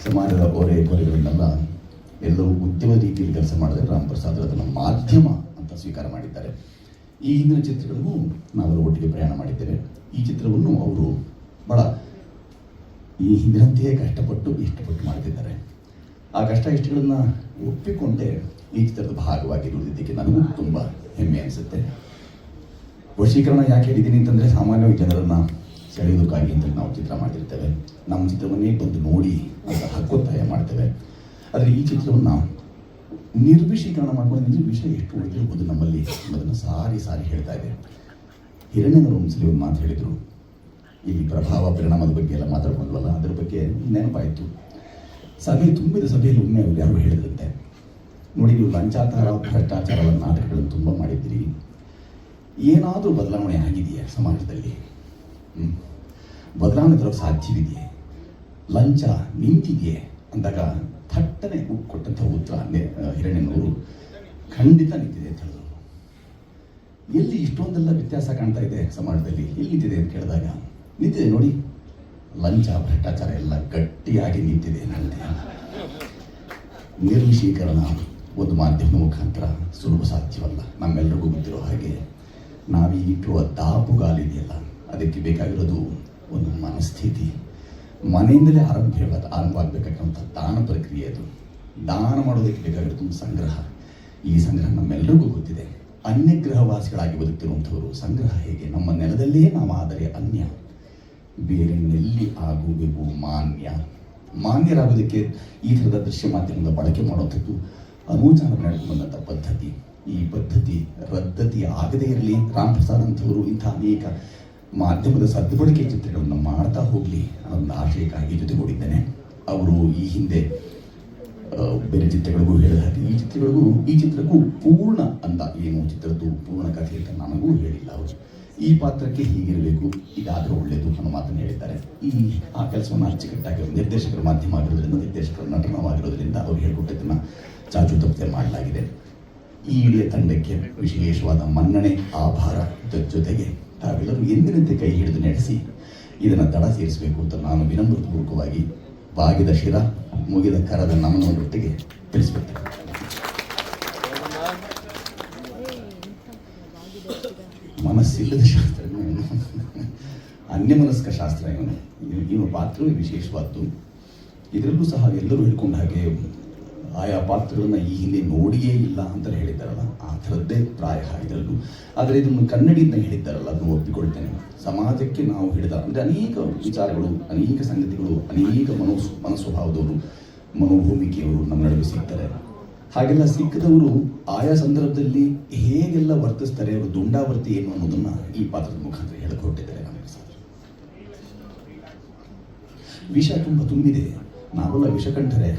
ಸಮಾಜದ ಕೊರೆಗಳನ್ನೆಲ್ಲ ಎಲ್ಲರೂ ಉದ್ಯಮ ರೀತಿಯಲ್ಲಿ ಕೆಲಸ ಮಾಡಿದ್ರೆ ರಾಮ್ ಪ್ರಸಾದ್ ಅದನ್ನು ಮಾಧ್ಯಮ ಅಂತ ಸ್ವೀಕಾರ ಮಾಡಿದ್ದಾರೆ. ಈ ಹಿಂದಿನ ಚಿತ್ರಗಳಿಗೂ ನಾವೆಲ್ಲ ಒಟ್ಟಿಗೆ ಪ್ರಯಾಣ ಮಾಡಿದ್ದೇವೆ. ಈ ಚಿತ್ರವನ್ನು ಅವರು ಬಹಳ ಈ ಹಿಂದಿನಂತೆಯೇ ಕಷ್ಟಪಟ್ಟು ಇಷ್ಟಪಟ್ಟು ಮಾಡ್ತಿದ್ದಾರೆ. ಆ ಕಷ್ಟ ಇಷ್ಟಗಳನ್ನು ಒಪ್ಪಿಕೊಂಡೇ ಈ ಚಿತ್ರದ ಭಾಗವಾಗಿ ದುಡಿದಿದ್ದಕ್ಕೆ ನನಗೂ ತುಂಬ ಹೆಮ್ಮೆ ಅನಿಸುತ್ತೆ. ವಶೀಕರಣ ಯಾಕೆ ಹೇಳಿದ್ದೀನಿ ಅಂತಂದರೆ ಸಾಮಾನ್ಯವಾಗಿ ಜನರನ್ನು ಸೆಳೆಯೋದಕ್ಕಾಗಿ ಅಂತ ನಾವು ಚಿತ್ರ ಮಾಡಿರ್ತೇವೆ, ನಮ್ಮ ಚಿತ್ರವನ್ನೇ ಬಂದು ನೋಡಿ ಅಂತ ಹಕ್ಕೊತ್ತಾಯ ಮಾಡ್ತೇವೆ. ಆದರೆ ಈ ಚಿತ್ರವನ್ನು ನಿರ್ವಿಷೀಕರಣ ಮಾಡ್ಕೊಂಡು ವಿಷಯ ಎಷ್ಟು ಒಳ್ಳೆಯಬಹುದು ನಮ್ಮಲ್ಲಿ ಅನ್ನೋದನ್ನು ಸಾರಿ ಸಾರಿ ಹೇಳ್ತಾ ಇದೆ. ಹಿರಣ್ಯನವರು ಒಂದ್ಸಲಿ ಒಂದು ಮಾತು ಹೇಳಿದರು, ಇಲ್ಲಿ ಪ್ರಭಾವ ಪರಿಣಾಮದ ಬಗ್ಗೆ ಎಲ್ಲ ಮಾತಾಡ್ಕೊಂಡ್ವಲ್ಲ, ಅದರ ಬಗ್ಗೆ ನೆನಪಾಯಿತು. ಸಭೆ ತುಂಬಿದ ಸಭೆಯಲ್ಲಿ ಒಮ್ಮೆ ಅವರು ಯಾರು ಹೇಳಿದ್ರಂತೆ, ನೋಡಿ ನೀವು ಲಂಚಾಚಾರ ಭ್ರಷ್ಟಾಚಾರದ ನಾಟಕಗಳನ್ನು ತುಂಬ ಮಾಡಿದ್ದೀರಿ, ಏನಾದರೂ ಬದಲಾವಣೆ ಆಗಿದೆಯಾ ಸಮಾಜದಲ್ಲಿ? ಬದಲಾವಣೆ ತರೋಕ್ಕೆ ಸಾಧ್ಯವಿದೆಯೇ? ಲಂಚ ನಿಂತಿದೆಯೇ ಅಂದಾಗ ಥಟ್ಟನೆ ಕೊಟ್ಟಂಥ ಉತ್ತರ ಹಿರಣ್ಯನವರು ಖಂಡಿತ ನಿಂತಿದೆ ಅಂತ ಹೇಳಿದ್ರು. ಎಲ್ಲಿ ಇಷ್ಟೊಂದೆಲ್ಲ ವ್ಯತ್ಯಾಸ ಕಾಣ್ತಾ ಇದೆ ಸಮಾಜದಲ್ಲಿ, ಎಲ್ಲಿ ನಿಂತಿದೆ ಅಂತ ಕೇಳಿದಾಗ ನಿಂತಿದೆ ನೋಡಿ, ಲಂಚ ಭ್ರಷ್ಟಾಚಾರ ಎಲ್ಲ ಗಟ್ಟಿಯಾಗಿ ನಿಂತಿದೆ. ನಿರ್ವಿಷೀಕರಣ ಒಂದು ಮಾಧ್ಯಮದ ಮುಖಾಂತರ ಸುಲಭ ಸಾಧ್ಯವಲ್ಲ. ನಮ್ಮೆಲ್ಲರಿಗೂ ಗೊತ್ತಿರೋ ಹಾಗೆ ನಾವೀಗಿಟ್ಟಿರುವ ದಾಪುಗಾಲಿದೆಯಲ್ಲ, ಅದಕ್ಕೆ ಬೇಕಾಗಿರೋದು ಒಂದು ಮನಸ್ಥಿತಿ. ಮನೆಯಿಂದಲೇ ಆರಂಭವಾಗಬೇಕಾದಂಥ ದಾನ ಪ್ರಕ್ರಿಯೆ ಅದು. ದಾನ ಮಾಡೋದಕ್ಕೆ ಬೇಕಾಗಿರೋದು ಒಂದು ಸಂಗ್ರಹ. ಈ ಸಂಗ್ರಹ ನಮ್ಮೆಲ್ಲರಿಗೂ ಗೊತ್ತಿದೆ. ಅನ್ಯಗ್ರಹವಾಸಿಗಳಾಗಿ ಬದುಕ್ತಿರುವಂಥವರು ಸಂಗ್ರಹ ಹೇಗೆ? ನಮ್ಮ ನೆಲದಲ್ಲೇ ನಾವಾದರೆ ಅನ್ಯ, ಬೇರೆ ನೆಲ್ಲಿ ಆಗುವೆವು ಮಾನ್ಯರಾಗೋದಕ್ಕೆ ಈ ಥರದ ದೃಶ್ಯ ಮಾಧ್ಯಮದ ಬಳಕೆ ಮಾಡುವಂಥದ್ದು ಅನೂಚಾನ ನಡೆದು ಬಂದಂಥ ಪದ್ಧತಿ. ಈ ಪದ್ಧತಿ ರದ್ದತಿ ಆಗದೇ ಇರಲಿ. ರಾಮ್ ಪ್ರಸಾದ್ ಅಂಥವರು ಇಂಥ ಅನೇಕ ಮಾಧ್ಯಮದ ಸದ್ಬಳಕೆ ಚಿತ್ರಗಳನ್ನು ಮಾಡ್ತಾ ಹೋಗಲಿ ಅನ್ನೋ ಒಂದು ಆಶಯಕ್ಕಾಗಿ ಜೊತೆಗೂಡಿದ್ದೇನೆ. ಅವರು ಈ ಹಿಂದೆ ಬೇರೆ ಚಿತ್ರಗಳಿಗೂ ಹೇಳಿದ ಹಾಗೆ ಈ ಚಿತ್ರಕ್ಕೂ ಪೂರ್ಣ ಅಂದ ಏನು ಚಿತ್ರದ್ದು ಪೂರ್ಣ ಕಥೆ ಅಂತ ನನಗೂ ಹೇಳಿಲ್ಲ. ಅವರು ಈ ಪಾತ್ರಕ್ಕೆ ಹೀಗಿರಬೇಕು, ಇದಾದರೂ ಒಳ್ಳೆಯದು ಅನ್ನೋ ಮಾತನ್ನು ಹೇಳಿದ್ದಾರೆ. ಆ ಕೆಲಸವನ್ನು ಅಚ್ಚುಕಟ್ಟಾಗಿ ನಿರ್ದೇಶಕರ ಮಾಧ್ಯಮ ಆಗಿರೋದ್ರಿಂದ, ನಿರ್ದೇಶಕರ ನಟನವಾಗಿರೋದ್ರಿಂದ ಅವರು ಹೇಳಿಕೊಟ್ಟಿದ್ದನ್ನು ಚಾಚು ತಪ್ಪದೆ ಮಾಡಲಾಗಿದೆ. ಈ ಇಡೀ ತಂಡಕ್ಕೆ ವಿಶೇಷವಾದ ಮನ್ನಣೆ, ಆಭಾರ ಜೊತೆಗೆ ತಾವೆಲ್ಲರೂ ಎಂದಿನಂತೆ ಕೈ ಹಿಡಿದು ನಡೆಸಿ ಇದನ್ನು ದಡ ಸೇರಿಸಬೇಕು ಅಂತ ನಾನು ವಿನಮ್ರಪೂರ್ವಕವಾಗಿ ಬಾಗಿದ ಶಿರ ಮುಗಿದ ಕರದ ನಮನೊಂದೊಟ್ಟಿಗೆ ತಿಳಿಸ್ಬಿಡ್ತೇನೆ. ಮನಸ್ಸಿಲ್ಲದ ಶಾಸ್ತ್ರ ಇವನು, ಅನ್ಯಮನಸ್ಕ ಶಾಸ್ತ್ರ ಇವನು ಪಾತ್ರವೇ ವಿಶೇಷವಾದ್ದು. ಇದರಲ್ಲೂ ಸಹ ಎಲ್ಲರೂ ಹೇಳ್ಕೊಂಡ ಹಾಗೆ ಆಯಾ ಪಾತ್ರಗಳನ್ನ ಈ ಹಿಂದೆ ನೋಡಿಯೇ ಇಲ್ಲ ಅಂತ ಹೇಳಿದ್ದಾರಲ್ಲ, ಆ ಥರದ್ದೇ ಪ್ರಾಯ ಇದರಲ್ಲೂ. ಆದರೆ ಇದನ್ನು ಕನ್ನಡಿಯಿಂದ ಹೇಳಿದ್ದಾರಲ್ಲ, ಅದನ್ನು ಒಪ್ಪಿಕೊಳ್ತೇನೆ. ಸಮಾಜಕ್ಕೆ ನಾವು ಹಿಡಿದ ಅಂದರೆ ಅನೇಕ ವಿಚಾರಗಳು, ಅನೇಕ ಸಂಗತಿಗಳು, ಅನೇಕ ಮನೋಸ್ವಭಾವದವರು, ಮನೋಭೂಮಿಕೆಯವರು ನಮ್ಮ ನಡುವೆ ಸಿಗ್ತಾರೆ. ಹಾಗೆಲ್ಲ ಸಿಕ್ಕದವರು ಆಯಾ ಸಂದರ್ಭದಲ್ಲಿ ಹೇಗೆಲ್ಲ ವರ್ತಿಸ್ತಾರೆ, ಅವರು ದುಂಡಾವರ್ತಿ ಏನು ಅನ್ನೋದನ್ನ ಈ ಪಾತ್ರದ ಮುಖಾಂತರ ಹೇಳಕ್ ಹೊರಟಿದ್ದಾರೆ. ವಿಷ ತುಂಬಾ ತುಂಬಿದೆ, ನಾವೆಲ್ಲ ವಿಷಕಂಠರೆ,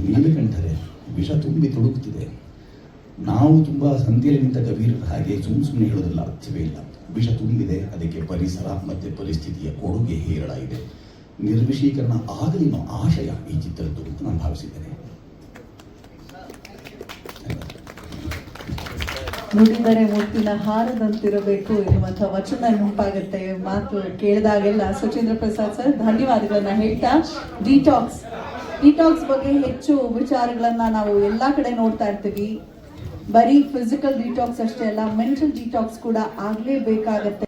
ನೀಲಕಂಠರೆ, ವಿಷ ತುಂಬಿ ತುಡುಕ್ತಿದೆ. ನಾವು ತುಂಬಾ ಸಂತೆಯಲ್ಲಿ ನಿಂತ ಕಬೀರರ ಹಾಗೆ ಸುಮ್ಮನೆ ಹೇಳೋದಿಲ್ಲ, ಅರ್ಥವೇ ಇಲ್ಲ. ವಿಷ ತುಂಬಿದೆ, ಅದಕ್ಕೆ ಪರಿಸರ ಮತ್ತೆ ಪರಿಸ್ಥಿತಿಯ ಕೊಡುಗೆ ಹೇರಳ ಇದೆ. ನಿರ್ವಿಷೀಕರಣ ಆಗಲಿ ಅನ್ನೋ ಆಶಯ ಈ ಚಿತ್ರದ್ದು ಅಂತ ನಾನು ಭಾವಿಸಿದ್ದೇನೆ. ನುಡಿದರೆ ಮುತ್ತಿನ ಹಾರದಂತಿರಬೇಕು ಎನ್ನುವಂಥ ವಚನ ನೆನಪಾಗುತ್ತೆ. ಮಾತು ಕೇಳಿದಾಗೆಲ್ಲ ಸುಚೇಂದ್ರ ಪ್ರಸಾದ್ ಸರ್ ಧನ್ಯವಾದಗಳನ್ನ ಹೇಳ್ತಾ, ಡಿಟಾಕ್ಸ್ ಬಗ್ಗೆ ಹೆಚ್ಚು ವಿಚಾರಗಳನ್ನ ನಾವು ಎಲ್ಲಾ ಕಡೆ ನೋಡ್ತಾ ಇರ್ತೀವಿ. ಬರೀ ಫಿಸಿಕಲ್ ಡಿಟಾಕ್ಸ್ ಅಷ್ಟೇ ಅಲ್ಲ, ಮೆಂಟಲ್ ಡಿಟಾಕ್ಸ್ ಕೂಡ ಆಗ್ಲೇಬೇಕಾಗತ್ತೆ.